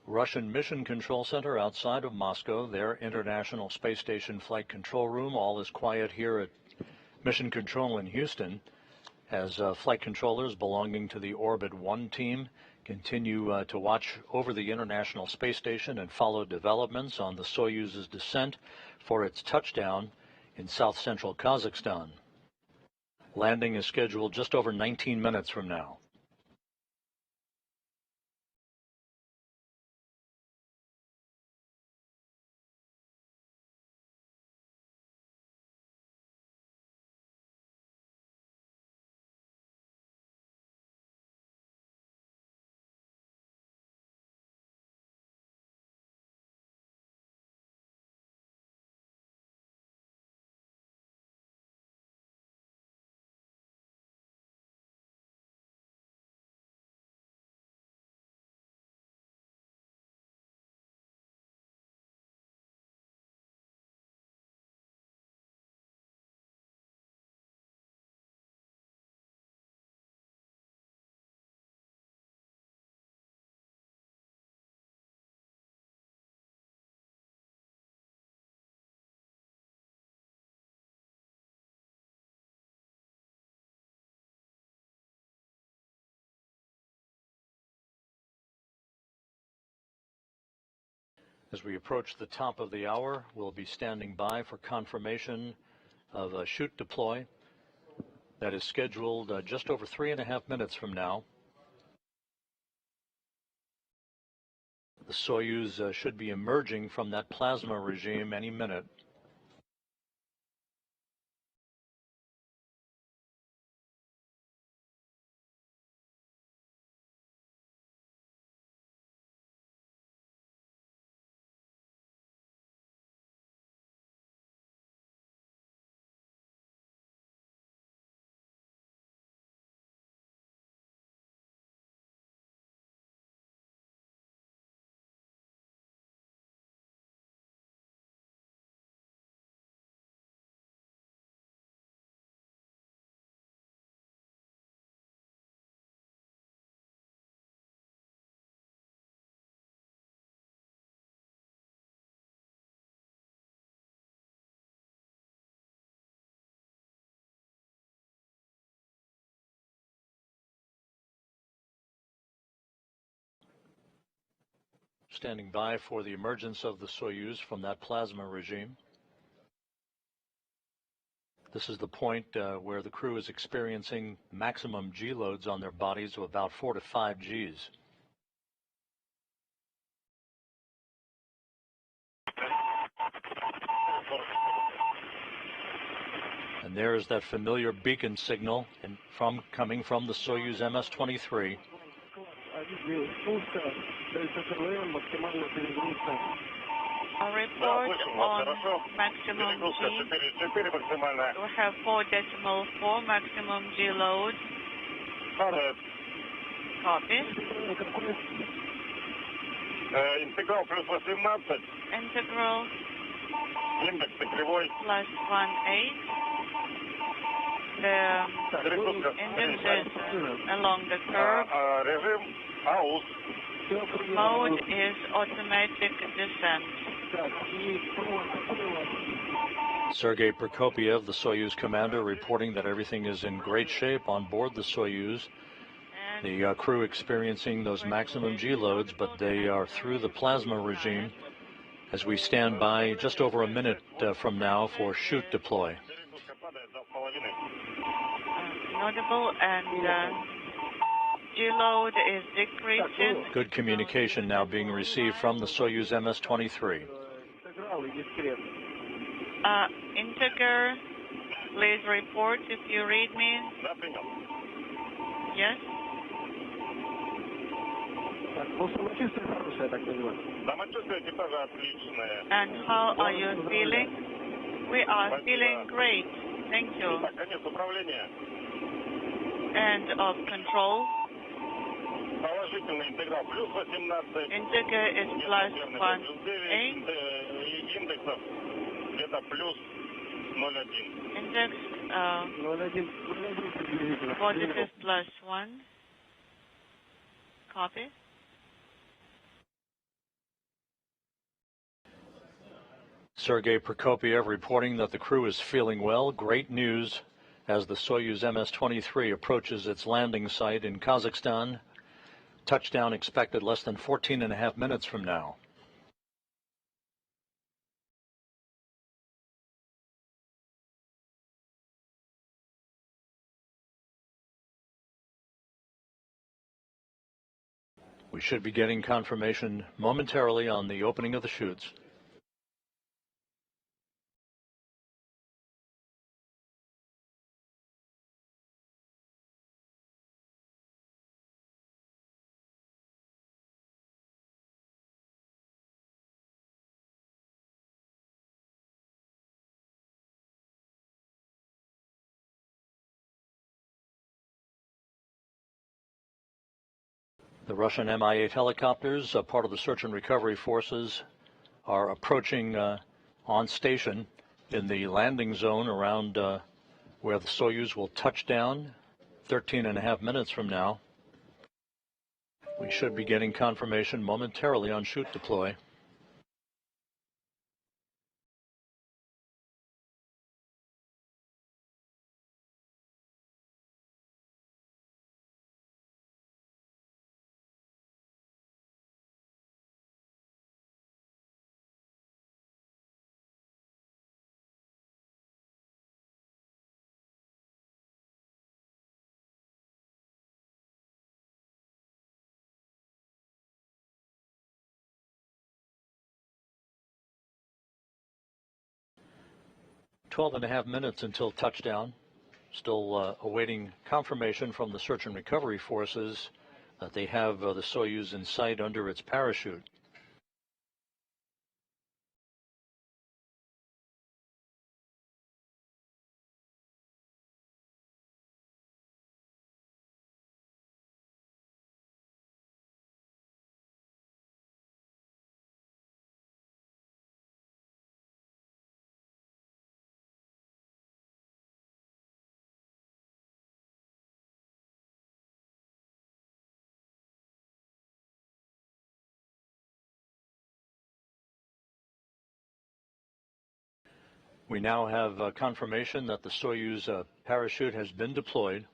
Russian Mission Control Center outside of Moscow, their International Space Station Flight Control Room. All is quiet here at Mission Control in Houston as flight controllers belonging to the Orbit 1 team continue to watch over the International Space Station and follow developments on the Soyuz's descent for its touchdown in south-central Kazakhstan. Landing is scheduled just over 19 minutes from now. As we approach the top of the hour, we'll be standing by for confirmation of a chute deploy that is scheduled just over 3.5 minutes from now. The Soyuz should be emerging from that plasma regime any minute. Standing by for the emergence of the Soyuz from that plasma regime. This is the point where the crew is experiencing maximum G loads on their bodies of about 4 to 5 Gs. And there is that familiar beacon signal coming from the Soyuz MS-23. A report on maximum G. We have 4.4 maximum G load. Copy. Интеграл плюс 18. Integral Индекс кривой. +18. engine is along the curve. Режим АУС. Mode is automatic descent. Sergey Prokopyev, the Soyuz commander, reporting that everything is in great shape on board the Soyuz. The crew experiencing those maximum G loads, but they are through the plasma regime as we stand by just over a minute from now for shoot deploy. Notable and G load is decreasing. Good communication now being received from the Soyuz MS-23. Integer, please report if you read me. Yes? And how are you feeling? We are feeling great. Thank you. End of control. Integer is +18. Index positive +1. Copy. Sergey Prokopyev reporting that the crew is feeling well. Great news as the Soyuz MS-23 approaches its landing site in Kazakhstan. Touchdown expected less than 14.5 minutes from now. We should be getting confirmation momentarily on the opening of the chutes. The Russian Mi-8 helicopters, part of the search and recovery forces, are approaching on station in the landing zone around where the Soyuz will touch down 13.5 minutes from now. We should be getting confirmation momentarily on shoot deploy. Twelve and a half minutes until touchdown. Still awaiting confirmation from the search and recovery forces that they have the Soyuz in sight under its parachute. We now have confirmation that the Soyuz parachute has been deployed.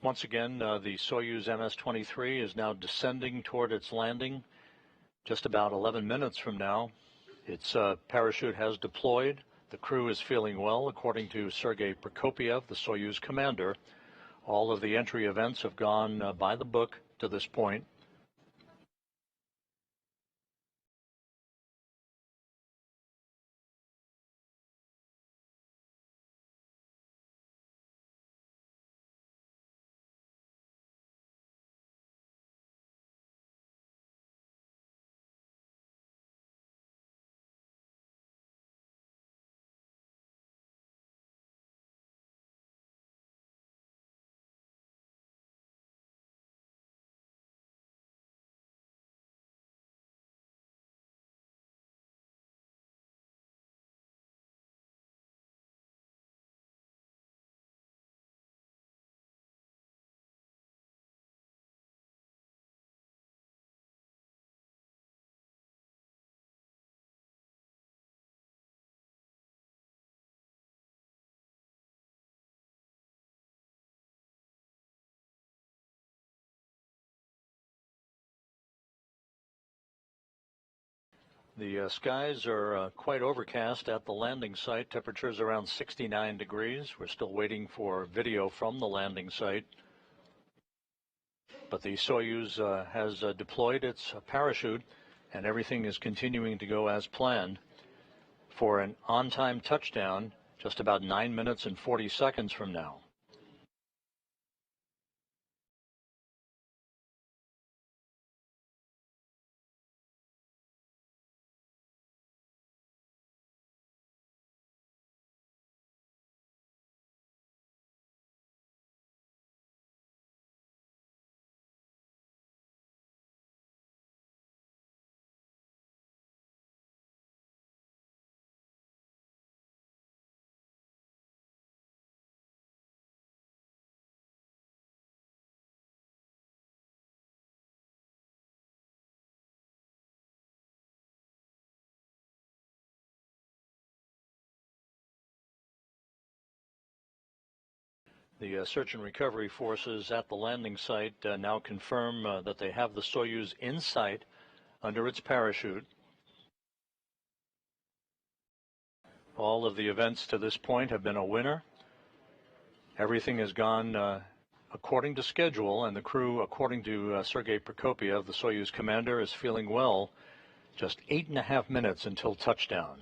Once again, the Soyuz MS-23 is now descending toward its landing. Just about 11 minutes from now, its parachute has deployed. The crew is feeling well, according to Sergey Prokopyev, the Soyuz commander. All of the entry events have gone by the book to this point. The skies are quite overcast at the landing site. Temperatures around 69 degrees. We're still waiting for video from the landing site. But the Soyuz has deployed its parachute, and everything is continuing to go as planned for an on-time touchdown just about 9 minutes and 40 seconds from now. The search and recovery forces at the landing site now confirm that they have the Soyuz in sight under its parachute. All of the events to this point have been a winner. Everything has gone according to schedule, and the crew, according to Sergey Prokopyev, the Soyuz commander, is feeling well. Just 8.5 minutes until touchdown.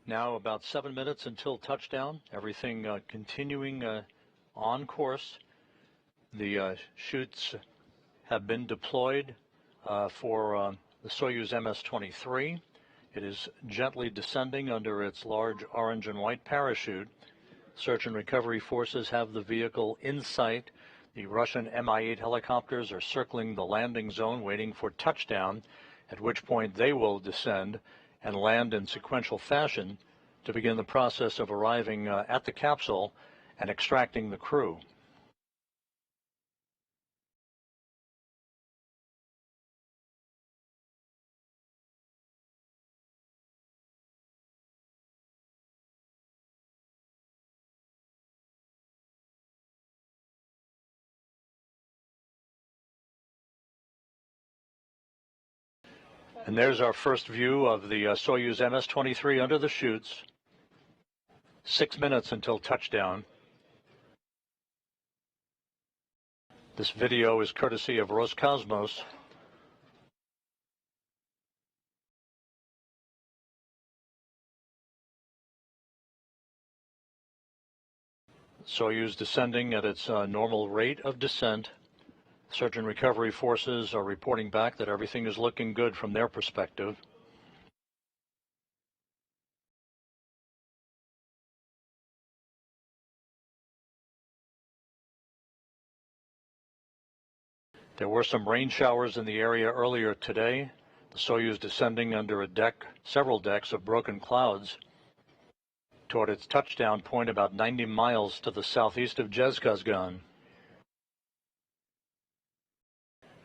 Now about 7 minutes until touchdown. Everything continuing on course. The chutes have been deployed for the Soyuz MS-23. It is gently descending under its large orange and white parachute. Search and recovery forces have the vehicle in sight. The Russian Mi-8 helicopters are circling the landing zone waiting for touchdown, at which point they will descend and land in sequential fashion to begin the process of arriving at the capsule and extracting the crew. And there's our first view of the Soyuz MS-23 under the chutes. 6 minutes until touchdown. This video is courtesy of Roscosmos. Soyuz descending at its normal rate of descent. Search and recovery forces are reporting back that everything is looking good from their perspective. There were some rain showers in the area earlier today. The Soyuz descending under a deck, several decks of broken clouds toward its touchdown point about 90 miles to the southeast of Kazakhstan.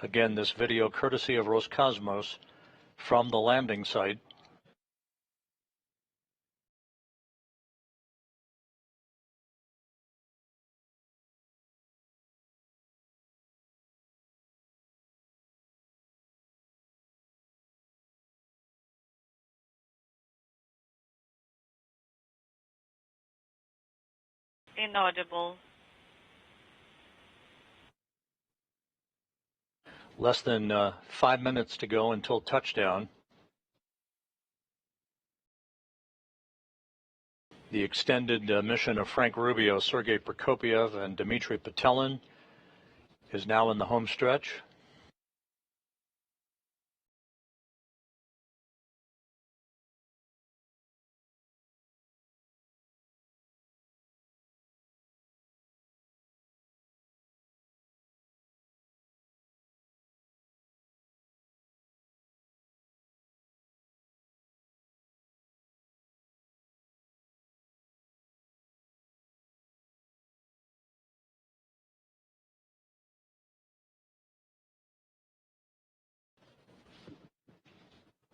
Again, this video courtesy of Roscosmos from the landing site. Inaudible. Less than 5 minutes to go until touchdown. The extended mission of Frank Rubio, Sergey Prokopyev, and Dmitri Petelin is now in the home stretch.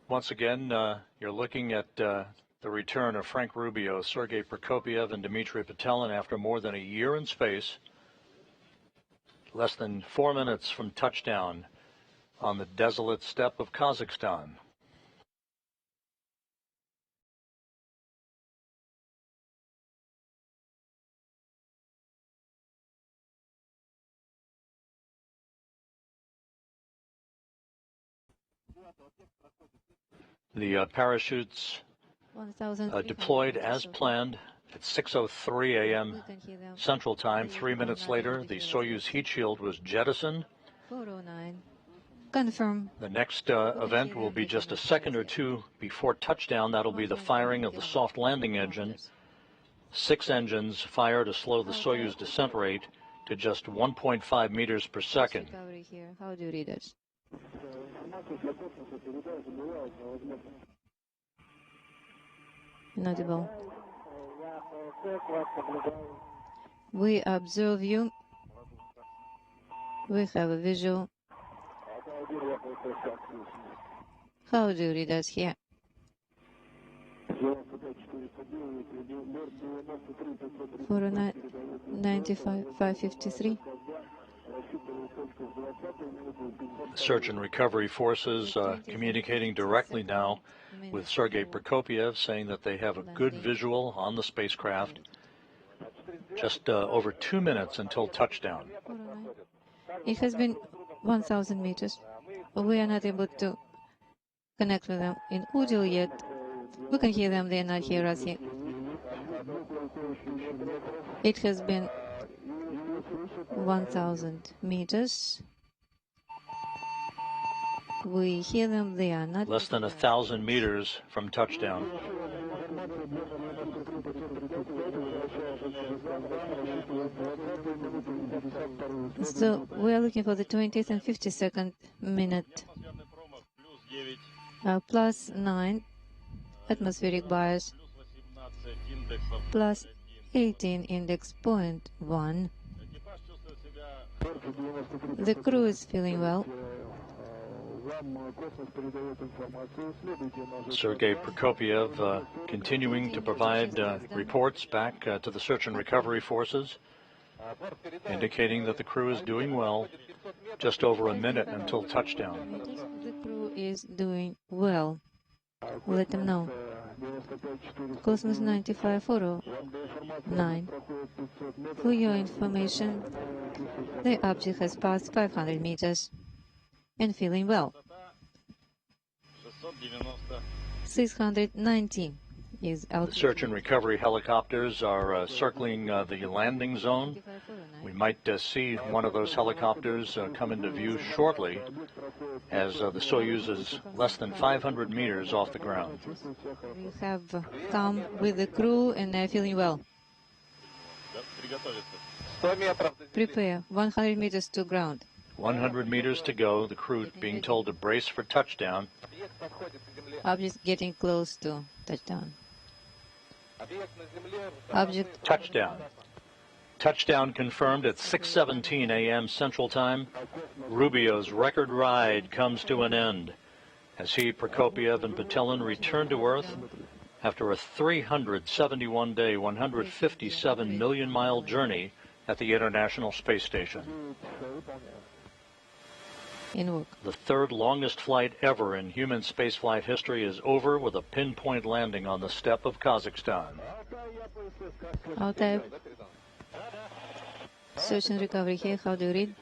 Once again, you're looking at the return of Frank Rubio, Sergey Prokopyev, and Dmitri Petelin after more than a year in space. Less than 4 minutes from touchdown on the desolate steppe of Kazakhstan. The parachutes deployed as planned at 6:03 a.m. Central Time. 3 minutes later, the Soyuz heat shield was jettisoned. 409. Confirm. The next event will be just a second or two before touchdown. That'll be the firing of the soft landing engine. 6 engines fire to slow the Soyuz descent rate to just 1.5 meters per second. How do you read it? Inaudible. We observe you. We have a visual. How do you read us here? 553. Search and recovery forces communicating directly now with Sergey Prokopyev, saying that they have a good visual on the spacecraft. Just over 2 minutes until touchdown. It has been 1,000 meters. We are not able to connect with them in audio yet. We can hear them, they are not hear us yet. It has been 1,000 meters. We hear them, they are not. Less than 1,000 meters from touchdown. So we are looking for the 20th and 52nd minute. Plus 9 atmospheric bias. Plus 18 index point 1. The crew is feeling well. Sergey Prokopyev continuing to provide reports back to the search and recovery forces, indicating that the crew is doing well. Just over a minute until touchdown. The crew is doing well. Let them know. Cosmos 9549. For your information, the object has passed 500 meters and feeling well. 690 is out. Search and recovery helicopters are circling the landing zone. We might see one of those helicopters come into view shortly, as the Soyuz is less than 500 meters off the ground. We have come with the crew and they're feeling well. Prepare. 100 meters to ground. 100 meters to go. The crew being told to brace for touchdown. Object getting close to touchdown. Object touchdown. Touchdown confirmed at 6:17 a.m. Central Time. Rubio's record ride comes to an end as he, Prokopyev, and Petelin return to Earth after a 371-day, 157 million-mile journey at the International Space Station. The third longest flight ever in human spaceflight history is over with a pinpoint landing on the steppe of Kazakhstan. Altai search and recovery here. How do you read?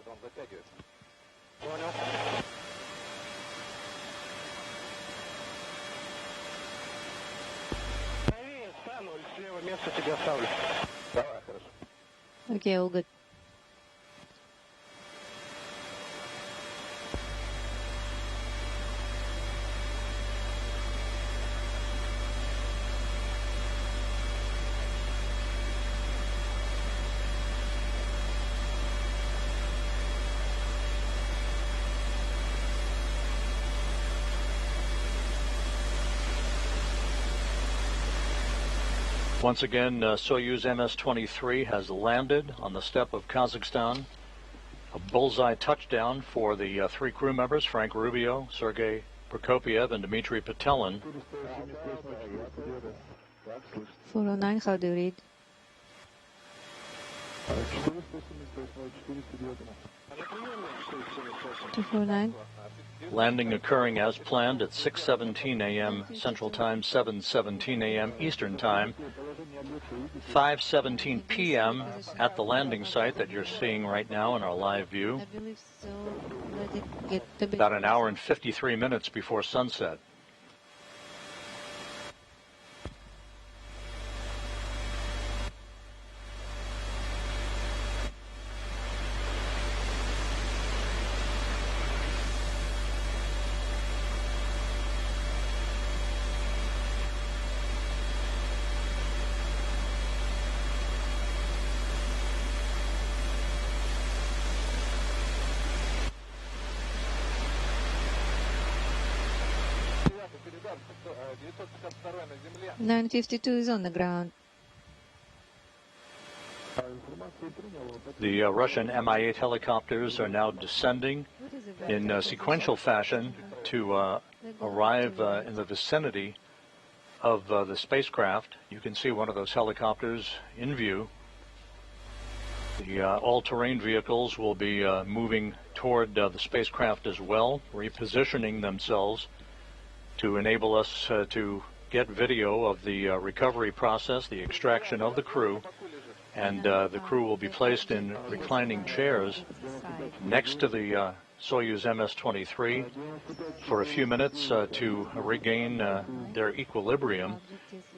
Okay, all good. Once again, Soyuz MS-23 has landed on the steppe of Kazakhstan. A bullseye touchdown for the three crew members, Frank Rubio, Sergey, Prokopyev, and Dmitri Petelin. 409, how do you read? Two 409. Landing occurring as planned at 6:17 a.m. Central Time, 7:17 a.m. Eastern Time, 5:17 p.m. at the landing site that you're seeing right now in our live view. I believe so. Let it get a bit. About an hour and 53 minutes before sunset. $952 is on the ground. The Russian Mi-8 helicopters are now descending in sequential fashion to arrive in the vicinity of the spacecraft. You can see one of those helicopters in view. The all-terrain vehicles will be moving toward the spacecraft as well, repositioning themselves to enable us to get video of the recovery process, the extraction of the crew, and the crew will be placed in reclining chairs next to the Soyuz MS-23 for a few minutes to regain their equilibrium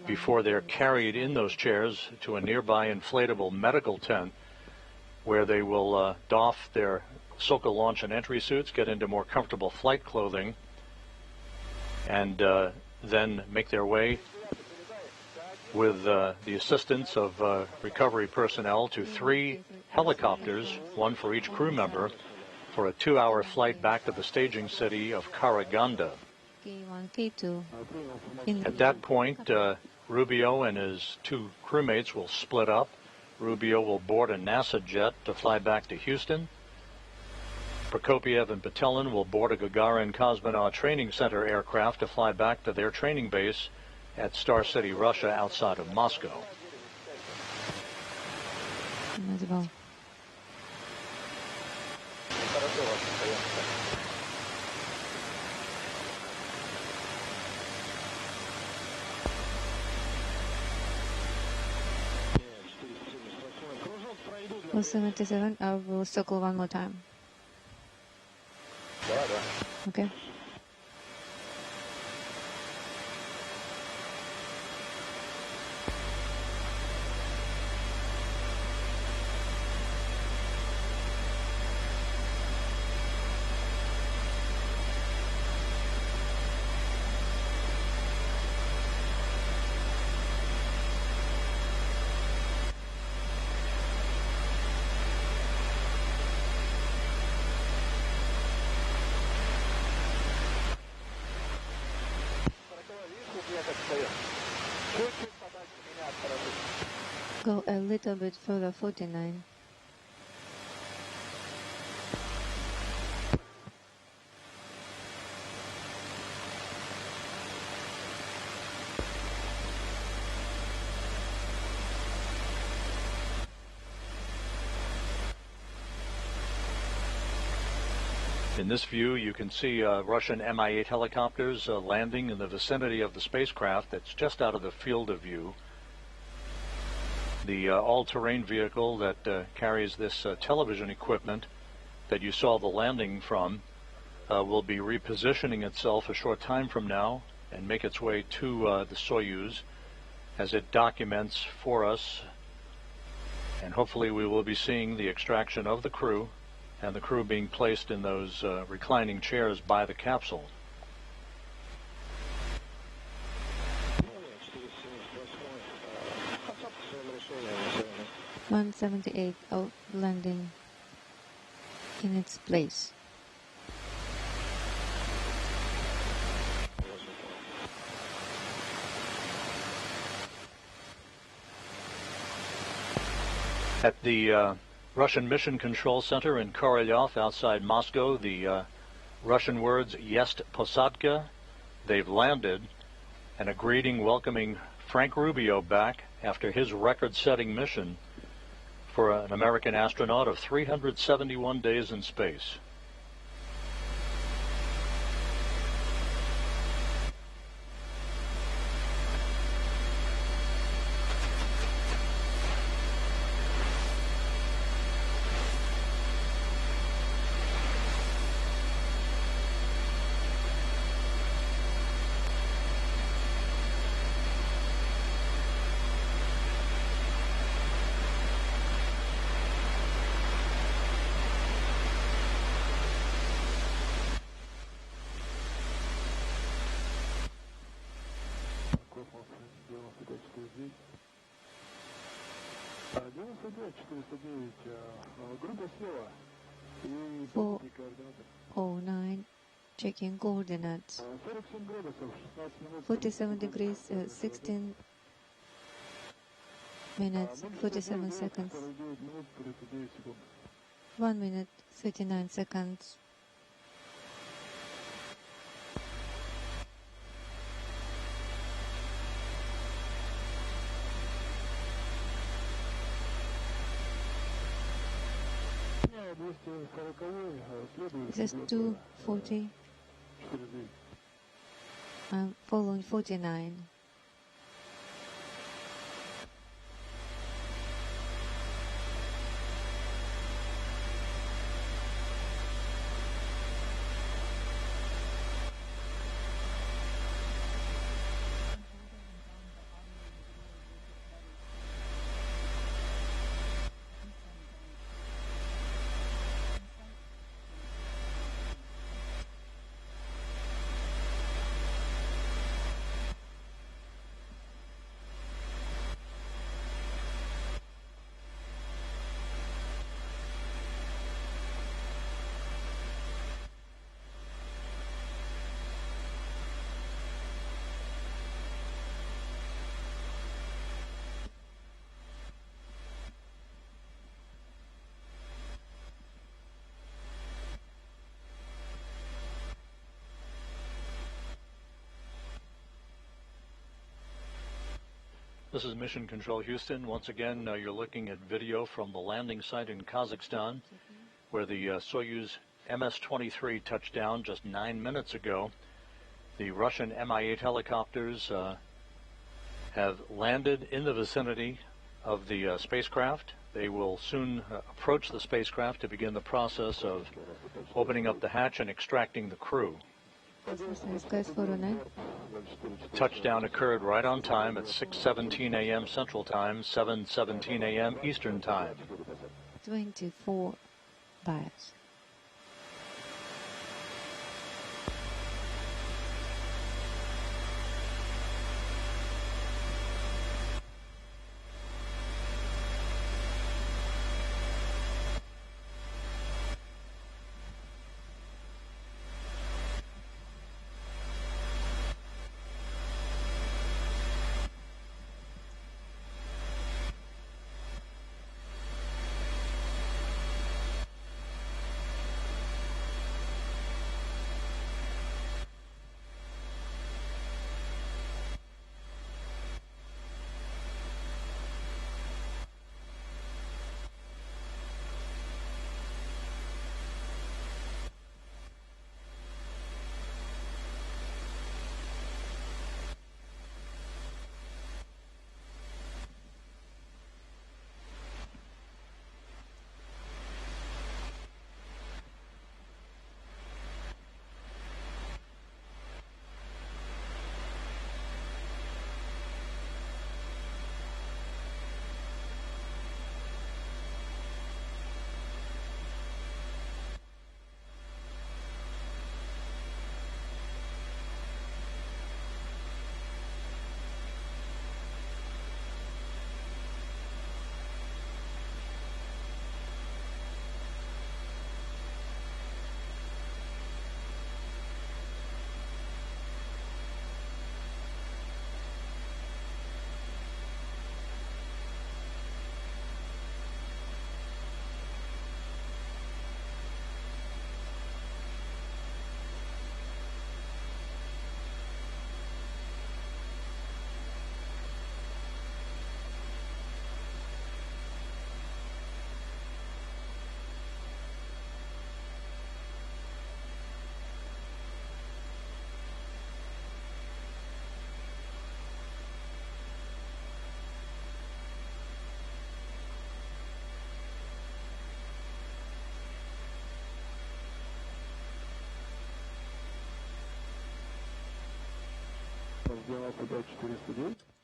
before they're carried in those chairs to a nearby inflatable medical tent where they will doff their Sokol launch and entry suits, get into more comfortable flight clothing, and then make their way with the assistance of recovery personnel to 3 helicopters, one for each crew member, for a 2-hour flight back to the staging city of Karaganda. K1, K2. At that point, Rubio and his 2 crewmates will split up. Rubio will board a NASA jet to fly back to Houston. Prokopyev and Petelin will board a Gagarin Cosmonaut Training Center aircraft to fly back to their training base at Star City, Russia, outside of Moscow. Well, 77, I will circle one more time. Okay. Go a little bit further, 49. In this view, you can see Russian Mi-8 helicopters landing in the vicinity of the spacecraft that's just out of the field of view. The all-terrain vehicle that carries this television equipment that you saw the landing from will be repositioning itself a short time from now and make its way to the Soyuz as it documents for us, and hopefully we will be seeing the extraction of the crew and the crew being placed in those reclining chairs by the capsule. (178) of landing in its place. At the Russian Mission Control Center in Korolyov outside Moscow, the Russian words "Jest Posadka," they've landed, and a greeting welcoming Frank Rubio back after his record-setting mission for an American astronaut of 371 days in space. For 09, checking coordinates. 47 degrees, 16 minutes, 47 seconds. 1 minute, 39 seconds. This 240. I'm following 49. This is Mission Control Houston. Once again, you're looking at video from the landing site in Kazakhstan, where the Soyuz MS-23 touched down just 9 minutes ago. The Russian Mi-8 helicopters have landed in the vicinity of the spacecraft. They will soon approach the spacecraft to begin the process of opening up the hatch and extracting the crew. Touchdown occurred right on time at 6:17 a.m. Central Time, 7:17 a.m. Eastern Time. 24 bias.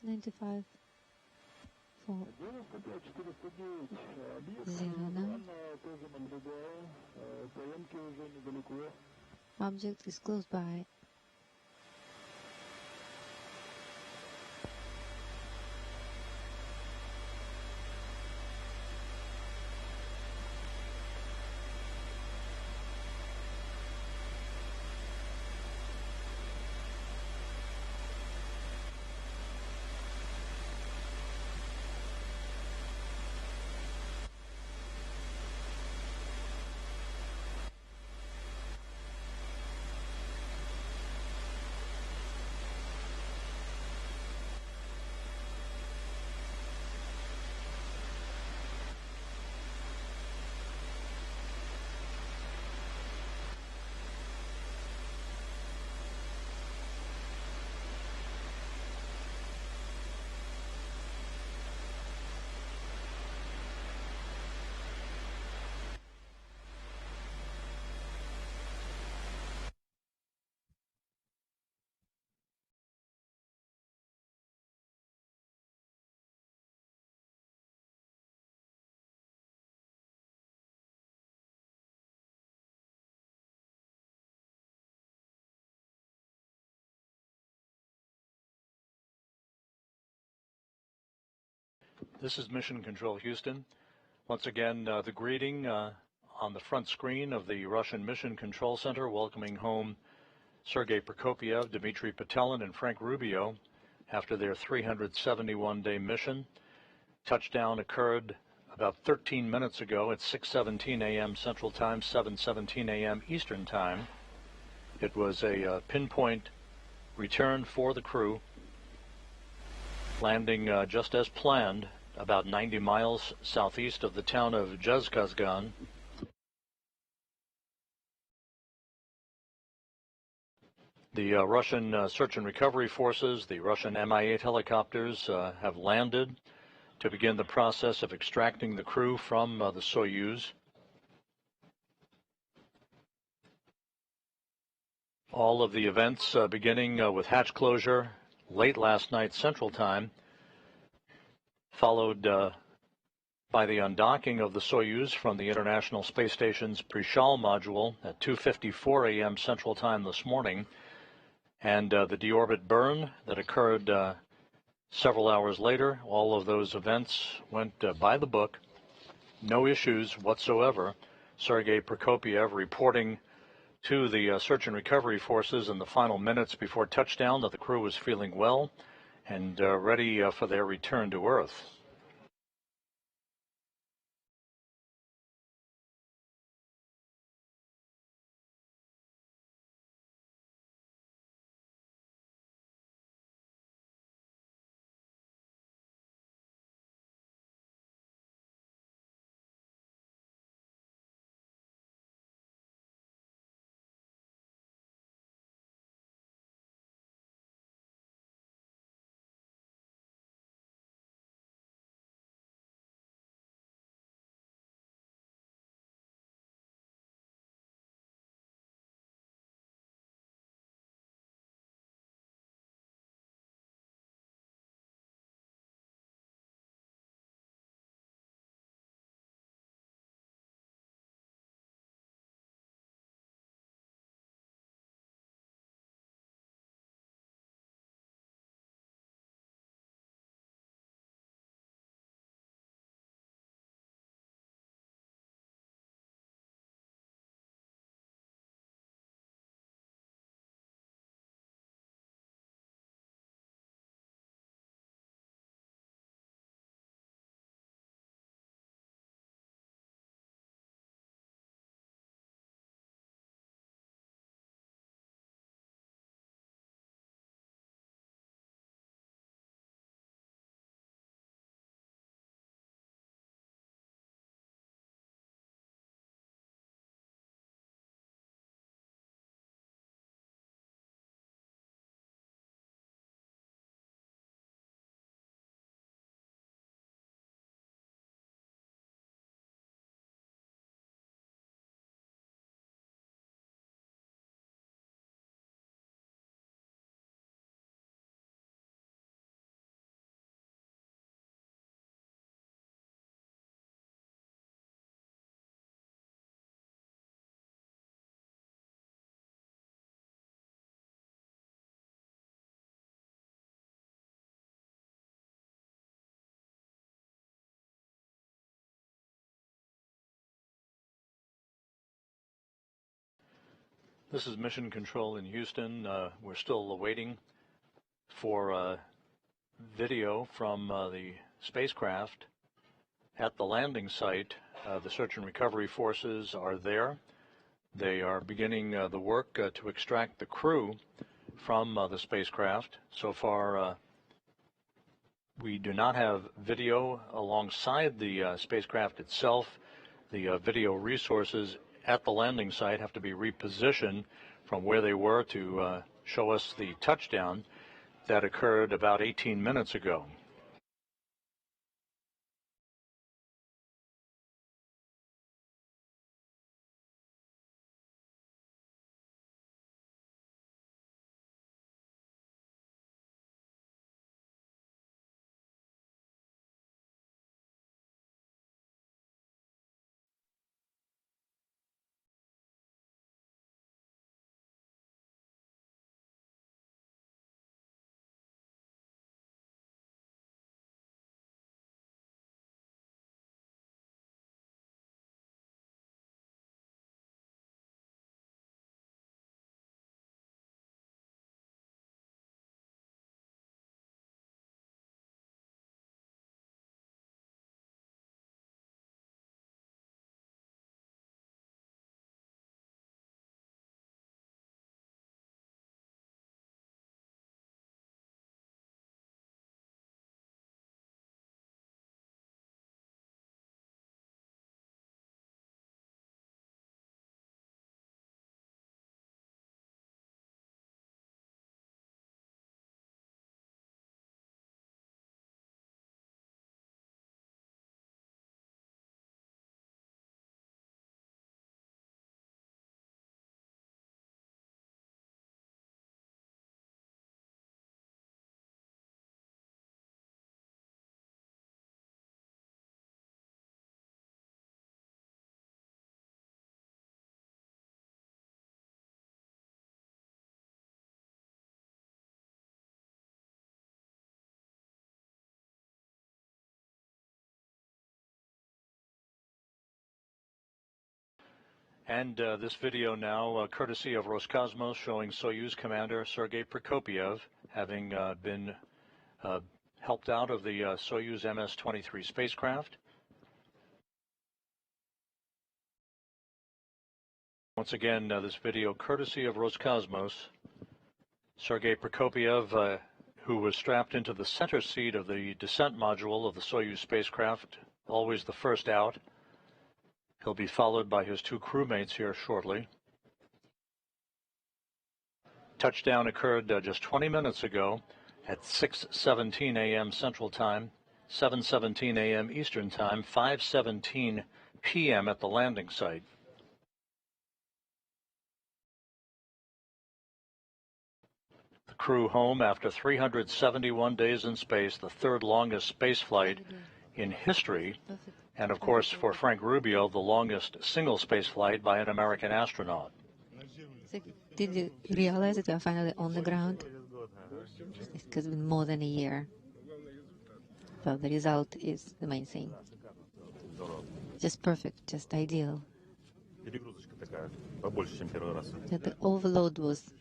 95 4 09. Object is close by. This is Mission Control Houston. Once again, the greeting on the front screen of the Russian Mission Control Center, welcoming home Sergey Prokopyev, Dmitri Petelin, and Frank Rubio after their 371-day mission. Touchdown occurred about 13 minutes ago at 6:17 a.m. Central Time, 7:17 a.m. Eastern Time. It was a pinpoint return for the crew, landing just as planned, about 90 miles southeast of the town of Kazakhstan. The Russian search and recovery forces, the Russian Mi-8 helicopters, have landed to begin the process of extracting the crew from the Soyuz. All of the events beginning with hatch closure late last night Central Time, followed by the undocking of the Soyuz from the International Space Station's Prishal module at 2:54 a.m. Central Time this morning, and the deorbit burn that occurred several hours later. All of those events went by the book, no issues whatsoever. Sergey Prokopyev reporting to the search and recovery forces in the final minutes before touchdown that the crew was feeling well and ready for their return to Earth. This is Mission Control in Houston. We're still waiting for video from the spacecraft at the landing site. The search and recovery forces are there. They are beginning the work to extract the crew from the spacecraft. So far, we do not have video alongside the spacecraft itself. The video resources at the landing site have to be repositioned from where they were to show us the touchdown that occurred about 18 minutes ago. And this video now, courtesy of Roscosmos, showing Soyuz commander Sergey Prokopyev having been helped out of the Soyuz MS-23 spacecraft. Once again, this video courtesy of Roscosmos. Sergey Prokopyev, who was strapped into the center seat of the descent module of the Soyuz spacecraft, always the first out. He'll be followed by his two crewmates here shortly. Touchdown occurred just 20 minutes ago at 6:17 a.m. Central Time, 7:17 a.m. Eastern Time, 5:17 p.m. at the landing site. The crew home after 371 days in space, the third longest space flight in history. And of course, for Frank Rubio, the longest single space flight by an American astronaut. Did you realize that we are finally on the ground? It has been more than a year. So the result is the main thing. Just perfect, just ideal. That the overload was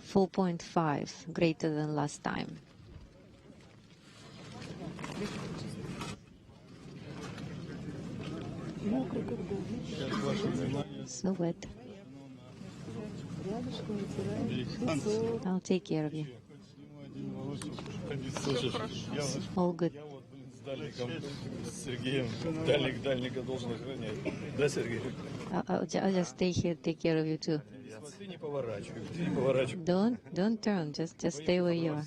4.5, greater than last time. So wet. I'll take care of you. All good. I'll just stay here, take care of you too. Don't turn, just stay where you are.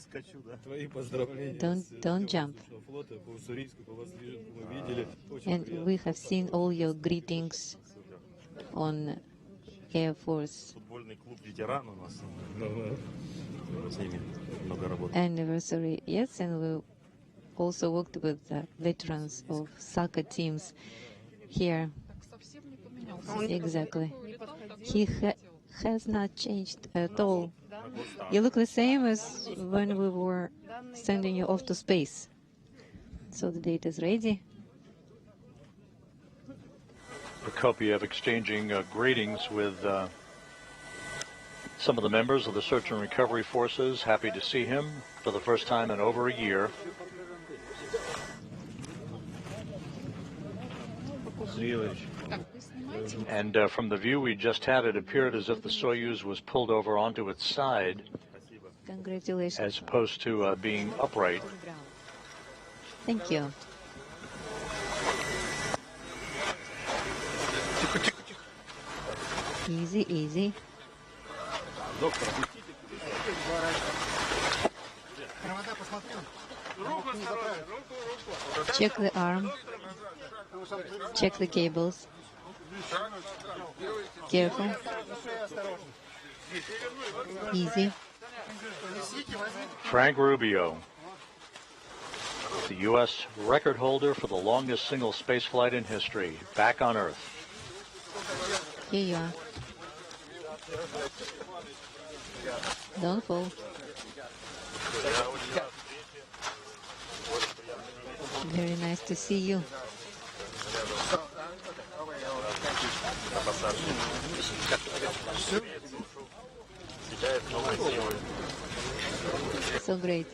Don't jump. And we have seen all your greetings on Air Force anniversary. Yes, and we also worked with veterans of soccer teams here. Exactly. He has not changed at all. You look the same as when we were sending you off to space. So the data is ready. Prokopyev exchanging greetings with Some of the members of the search and recovery forces happy to see him for the first time in over a year. And from the view we just had, it appeared as if the Soyuz was pulled over onto its side, Congratulations. as opposed to being upright. Thank you. Easy, easy. Check the arm. Check the cables. Careful. Easy. Frank Rubio, the U.S. record holder for the longest single spaceflight in history, back on Earth. Here you are. Don't fall. Very nice to see you. So great.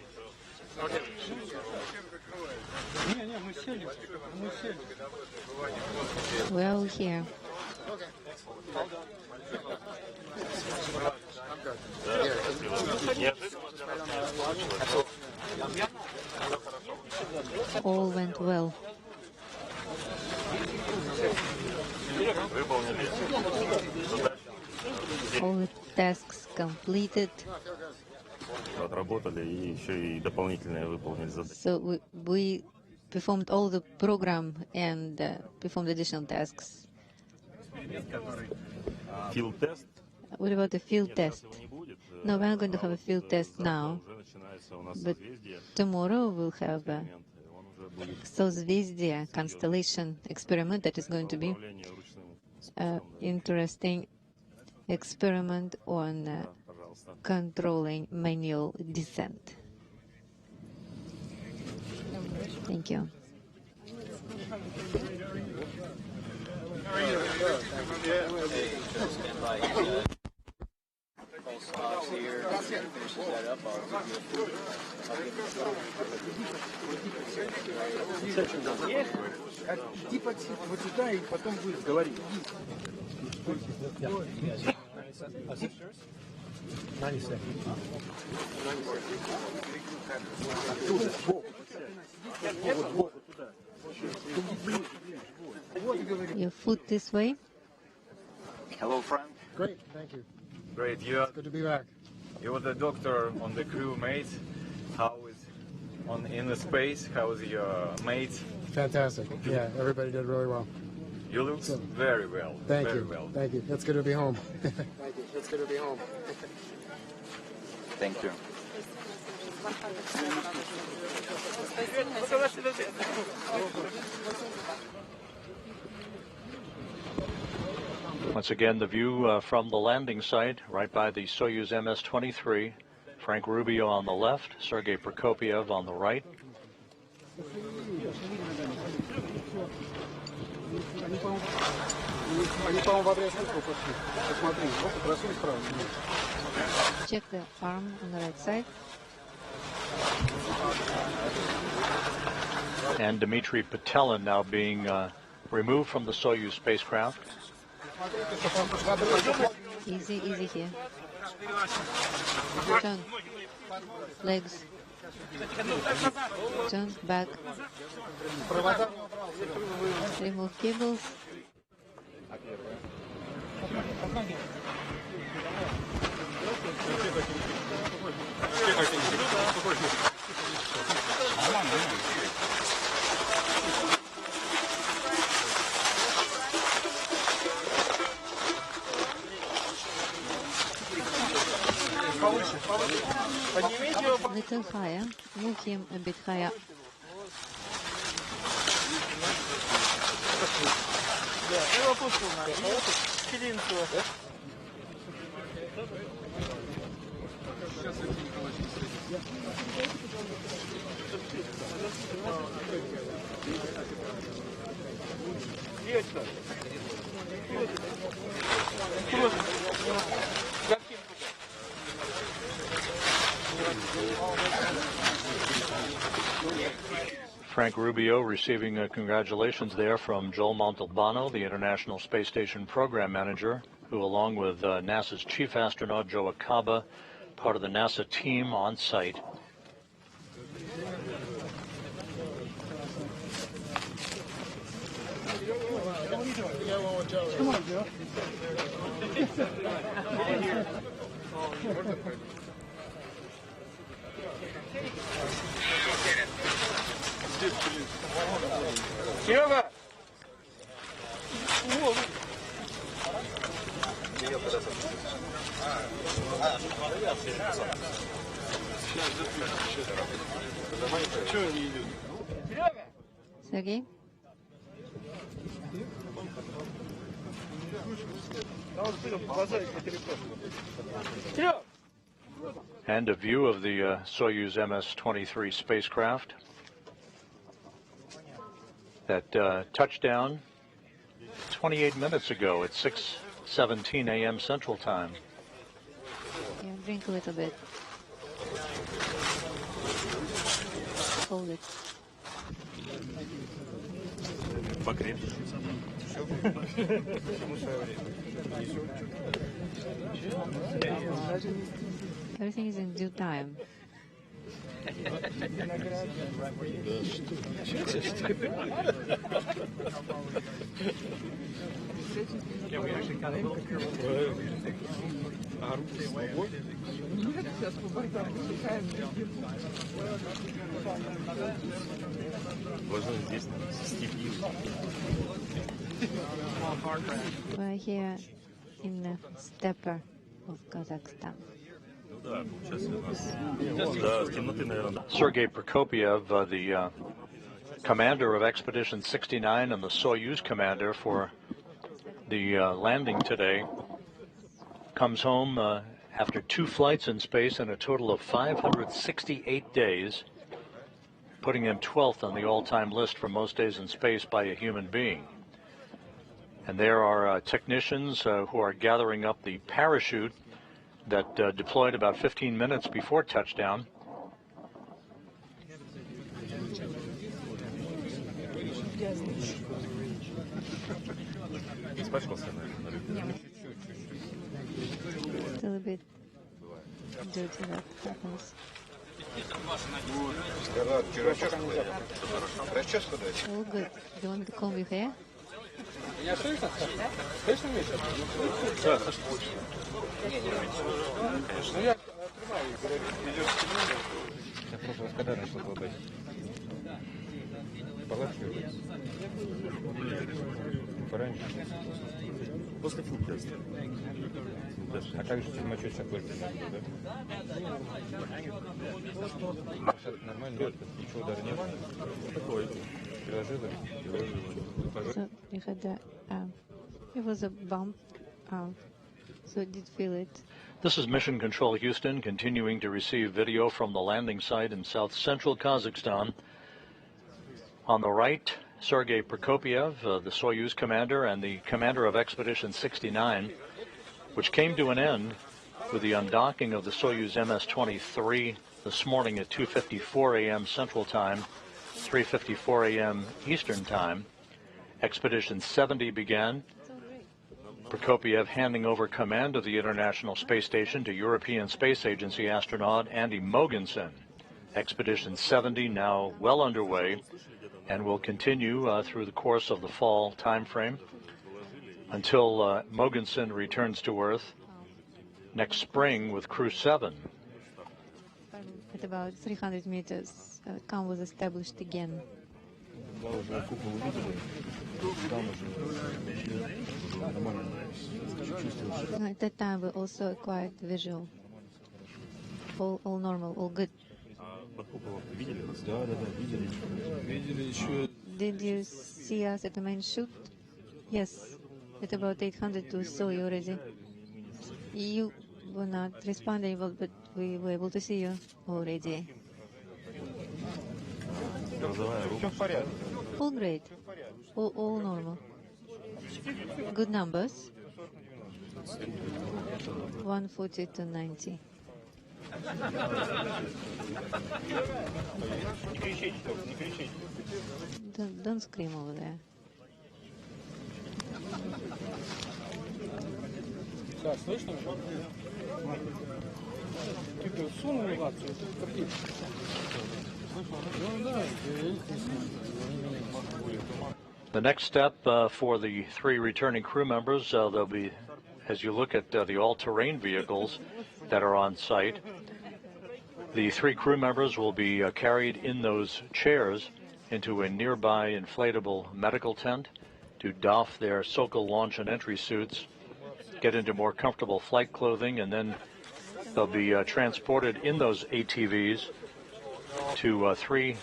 We're all here. All went well. All the tasks completed. So we performed all the program and performed additional tasks. Field test? What about the field test? No, we're not going to have a field test now, but tomorrow we'll have a Созвездие constellation experiment that is going to be an interesting experiment on controlling manual descent. Thank you. Your foot this way. Hello, Frank. Great, thank you. Great. It's good to be back. You're the doctor on the crew, mate. How is in the space? How is your mates? Fantastic. Yeah, everybody did really well. You look very well. Thank very you. Well. Thank you. It's good to be home. Thank you. It's good to be home. Thank you. Once again, the view from the landing site, right by the Soyuz MS-23. Frank Rubio on the left, Sergey Prokopyev on the right. Check the arm on the right side. And Dmitri Petelin now being removed from the Soyuz spacecraft. Easy, easy here. Turn. Legs. Turn back. Remove cables. Little higher. Move him a bit higher. Frank Rubio receiving congratulations there from Joel Montalbano, the International Space Station Program Manager, who along with NASA's Chief Astronaut Joe Acaba, part of the NASA team on site. Come on, Joe. Серега! Sergey? And a view of the Soyuz MS-23 spacecraft that touched down 28 minutes ago at 6:17 a.m. Central Time. Yeah, drink a little bit. Hold it. Everything is in due time. We're here in the steppe of Kazakhstan. Sergey Prokopyev, the commander of Expedition 69 and the Soyuz commander for the landing today, comes home after 2 flights in space and a total of 568 days, putting him 12th on the all-time list for most days in space by a human being. And there are technicians who are gathering up the parachute that deployed about 15 minutes before touchdown. Still a bit dirty, that happens. All good. Do you want me to comb your hair? После фунта. А также термочет только, да? Нормально, ничего удара нет. Такой. Приложила. So you had it was a bump, so it did feel it. This is Mission Control Houston, continuing to receive video from the landing site in south-central Kazakhstan. On the right, Sergey Prokopyev, the Soyuz commander and the commander of Expedition 69, which came to an end with the undocking of the Soyuz MS-23 this morning at 2:54 a.m. Central Time, 3:54 a.m. Eastern Time. Expedition 70 began, Prokopyev handing over command of the International Space Station to European Space Agency astronaut Andy Mogensen. Expedition 70 now well underway and will continue through the course of the fall time frame until Mogensen returns to Earth next spring with Crew 7. At about 300 meters, COM was established again. At that time, we also acquired visual. All normal, all good. Did you see us at the main chute? Yes, at about 800 we saw you already. You were not responding, but we were able to see you already. All great, all normal. Good numbers. 140 to 90. Don't scream over there. Да, слышно? Ты сунул рацию, какие? Ну да, The next step for the 3 returning crew members, they'll be, as you look at the all-terrain vehicles that are on site, the 3 crew members will be carried in those chairs into a nearby inflatable medical tent to doff their Sokol launch and entry suits, get into more comfortable flight clothing, and then they'll be transported in those ATVs to 3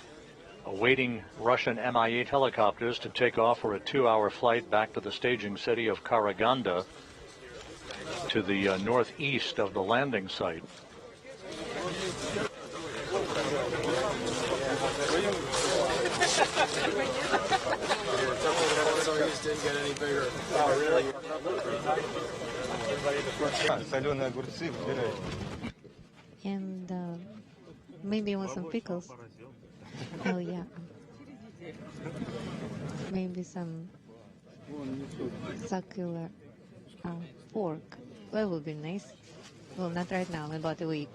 awaiting Russian Mi-8 helicopters to take off for a 2-hour flight back to the staging city of Karaganda to the northeast of the landing site. Soyuz didn't get any bigger. Oh, really? And maybe you want some pickles. Oh yeah. Maybe some succulent pork. That would be nice. Well, not right now, about a week.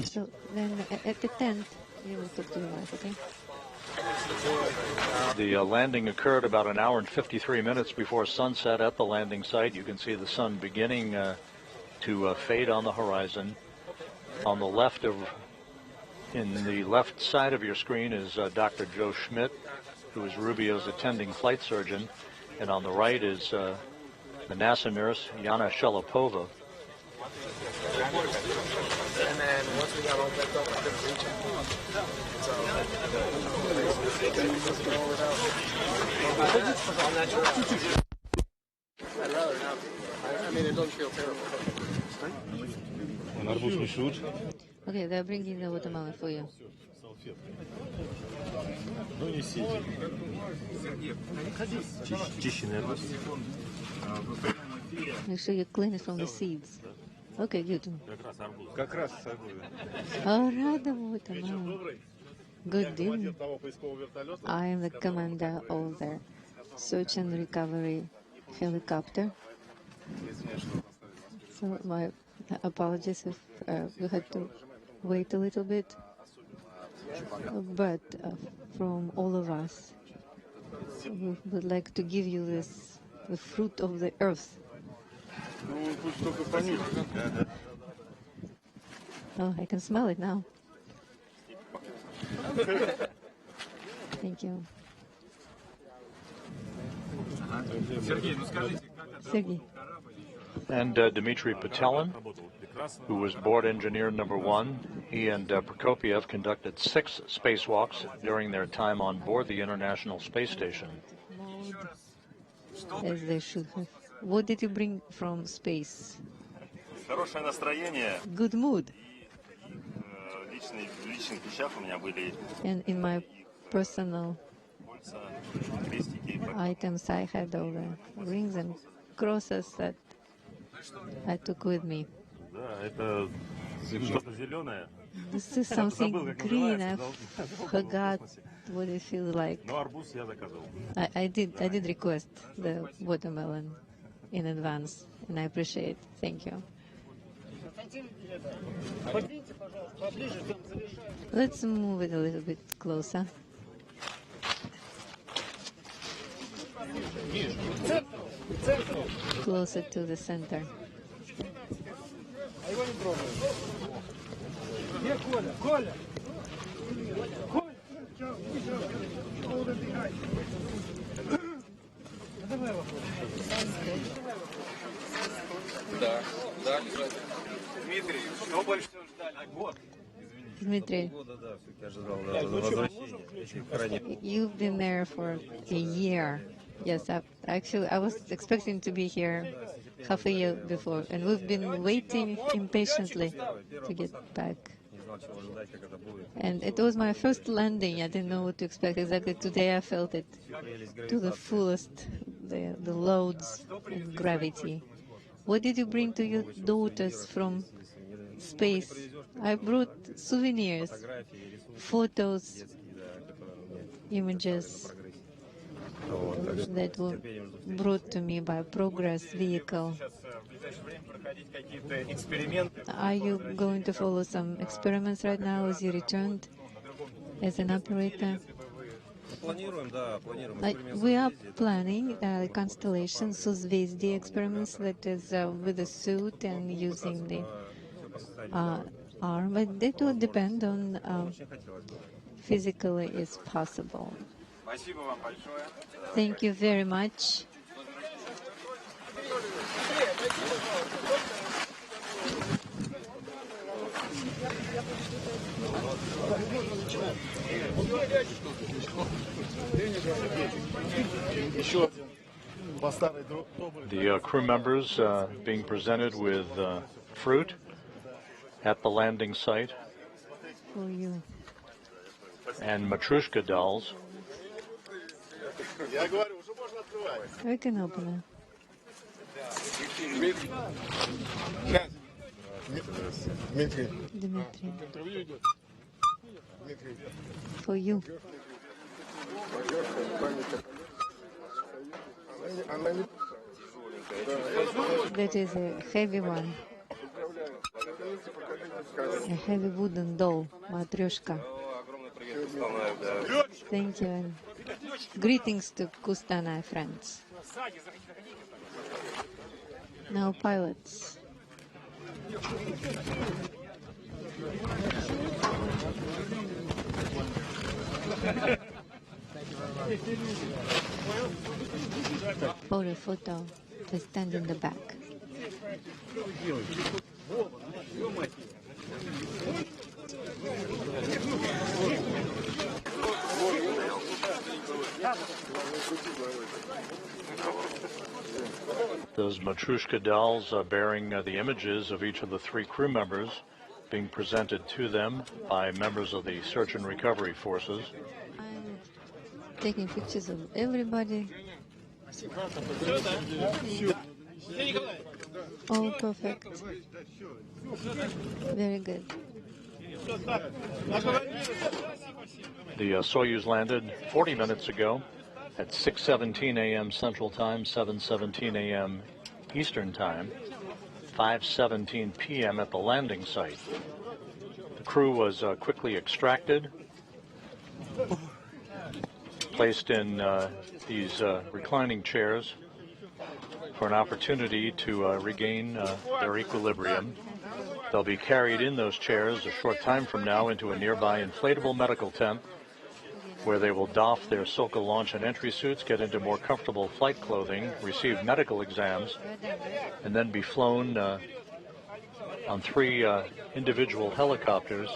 So then at the tent, we will talk to your wife, okay? The landing occurred about an hour and 53 minutes before sunset at the landing site. You can see the sun beginning to fade on the horizon. On the left in the left side of your screen is Dr. Joe Schmidt, who is Rubio's attending flight surgeon, and on the right is the NASA nurse Yana Shelopova. And then once we got all picked up, I couldn't reach it. I'd rather not. I mean, it doesn't feel terrible. Okay, they're bringing the watermelon for you. Make sure you clean it from the seeds. Okay, good. Oh, rada watermelon. Good deal. I am the commander of the search and recovery helicopter. So my apologies if we had to wait a little bit. But from all of us, we would like to give you this, the fruit of the earth. Oh, I can smell it now. Thank you. Sergey. And Dmitri Petelin, who was board engineer number 1. He and Prokopyev conducted 6 spacewalks during their time on board the International Space Station. As they should have. What did you bring from space? Good mood. And in my personal items, I had all the rings and crosses that I took with me. This is something green. I forgot what it feels like. I did request the watermelon in advance, and I appreciate it. Thank you. Let's move it a little bit closer. Closer to the center. Dmitri, you've been there for a year. Yes, actually, I was expecting to be here half a year before, and we've been waiting impatiently to get back. And it was my first landing. I didn't know what to expect exactly. Today I felt it to the fullest. the loads and gravity. What did you bring to your daughters from space? I brought souvenirs, photos, images that were brought to me by Progress vehicle. Are you going to follow some experiments right now as you returned as an operator? We are planning constellation Suzvezdy experiments, that is with a suit and using the arm, but that will depend on physically is possible. Thank you very much. The crew members being presented with fruit at the landing site For you. and Matryoshka dolls. I can open Dmitri. Dmitri. For you. That is a heavy one. A heavy wooden doll, Matryoshka. Thank you, and greetings to Kustana friends. Now pilots. Photo. They stand in the back. Those Matryoshka dolls bearing the images of each of the three crew members being presented to them by members of the search and recovery forces. I'm taking pictures of everybody. All perfect. Very good. The Soyuz landed 40 minutes ago at 6:17 a.m. Central Time, 7:17 a.m. Eastern Time, 5:17 p.m. at the landing site. The crew was quickly extracted, placed in these reclining chairs for an opportunity to regain their equilibrium. They'll be carried in those chairs a short time from now into a nearby inflatable medical tent, where they will doff their Sokol launch and entry suits, get into more comfortable flight clothing, receive medical exams, and then be flown on three individual helicopters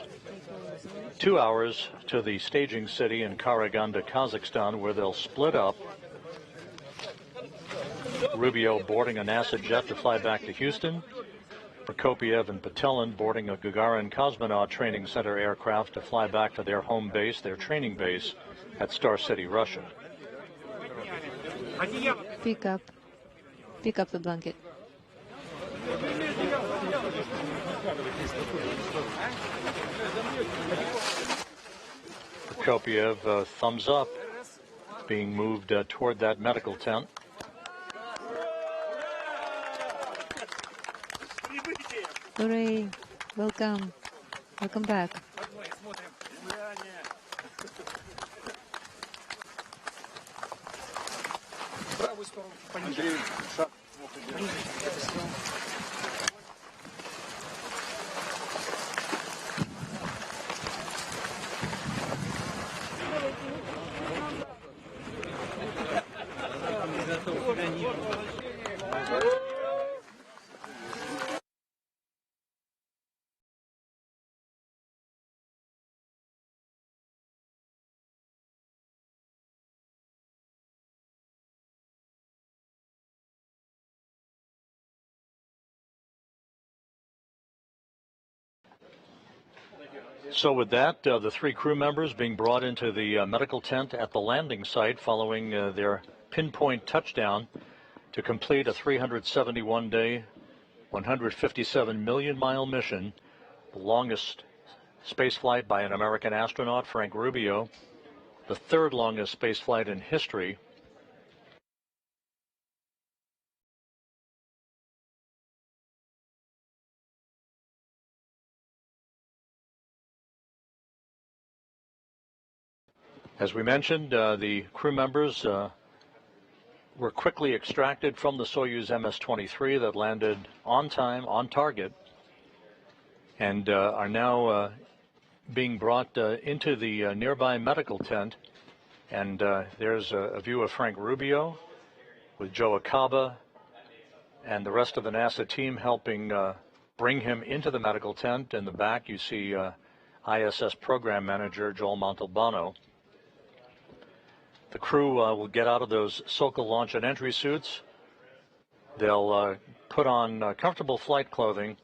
2 hours to the staging city in Karaganda, Kazakhstan, where they'll split up. Rubio boarding a NASA jet to fly back to Houston. Prokopyev and Petelin boarding a Gagarin Cosmonaut Training Center aircraft to fly back to their home base, their training base at Star City, Russia. Pick up the blanket. Prokopyev, thumbs up, being moved toward that medical tent. Hooray! Welcome. Welcome back. So with that, the three crew members being brought into the medical tent at the landing site following their pinpoint touchdown to complete a 371-day, 157 million mile mission, the longest spaceflight by an American astronaut, Frank Rubio, the third longest spaceflight in history. As we mentioned, the crew members were quickly extracted from the Soyuz MS-23 that landed on time, on target, and are now being brought into the nearby medical tent. And there's a view of Frank Rubio with Joe Acaba and the rest of the NASA team helping bring him into the medical tent. In the back, you see ISS Program Manager Joel Montalbano. The crew will get out of those Sokol launch and entry suits. They'll put on comfortable flight clothing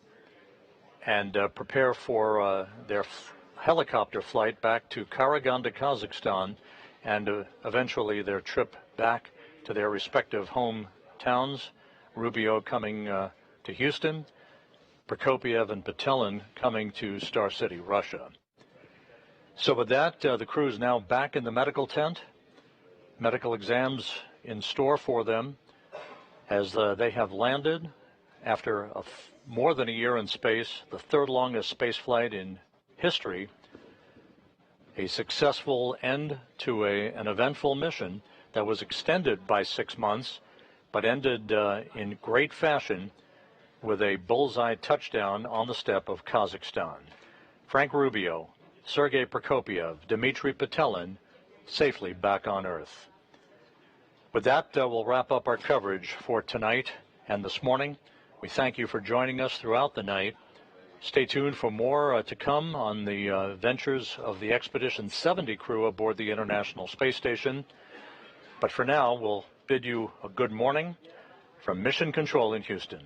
and prepare for their helicopter flight back to Karaganda, Kazakhstan, and eventually their trip back to their respective hometowns. Rubio coming to Houston, Prokopyev and Petelin coming to Star City, Russia. So with that, the crew is now back in the medical tent. Medical exams in store for them as they have landed after more than a year in space, the third longest space flight in history, a successful end to an eventful mission that was extended by 6 months, but ended in great fashion with a bullseye touchdown on the steppe of Kazakhstan. Frank Rubio, Sergey Prokopyev, Dmitri Petelin, safely back on Earth. With that, we'll wrap up our coverage for tonight and this morning. We thank you for joining us throughout the night. Stay tuned for more to come on the ventures of the Expedition 70 crew aboard the International Space Station. But for now, we'll bid you a good morning from Mission Control in Houston.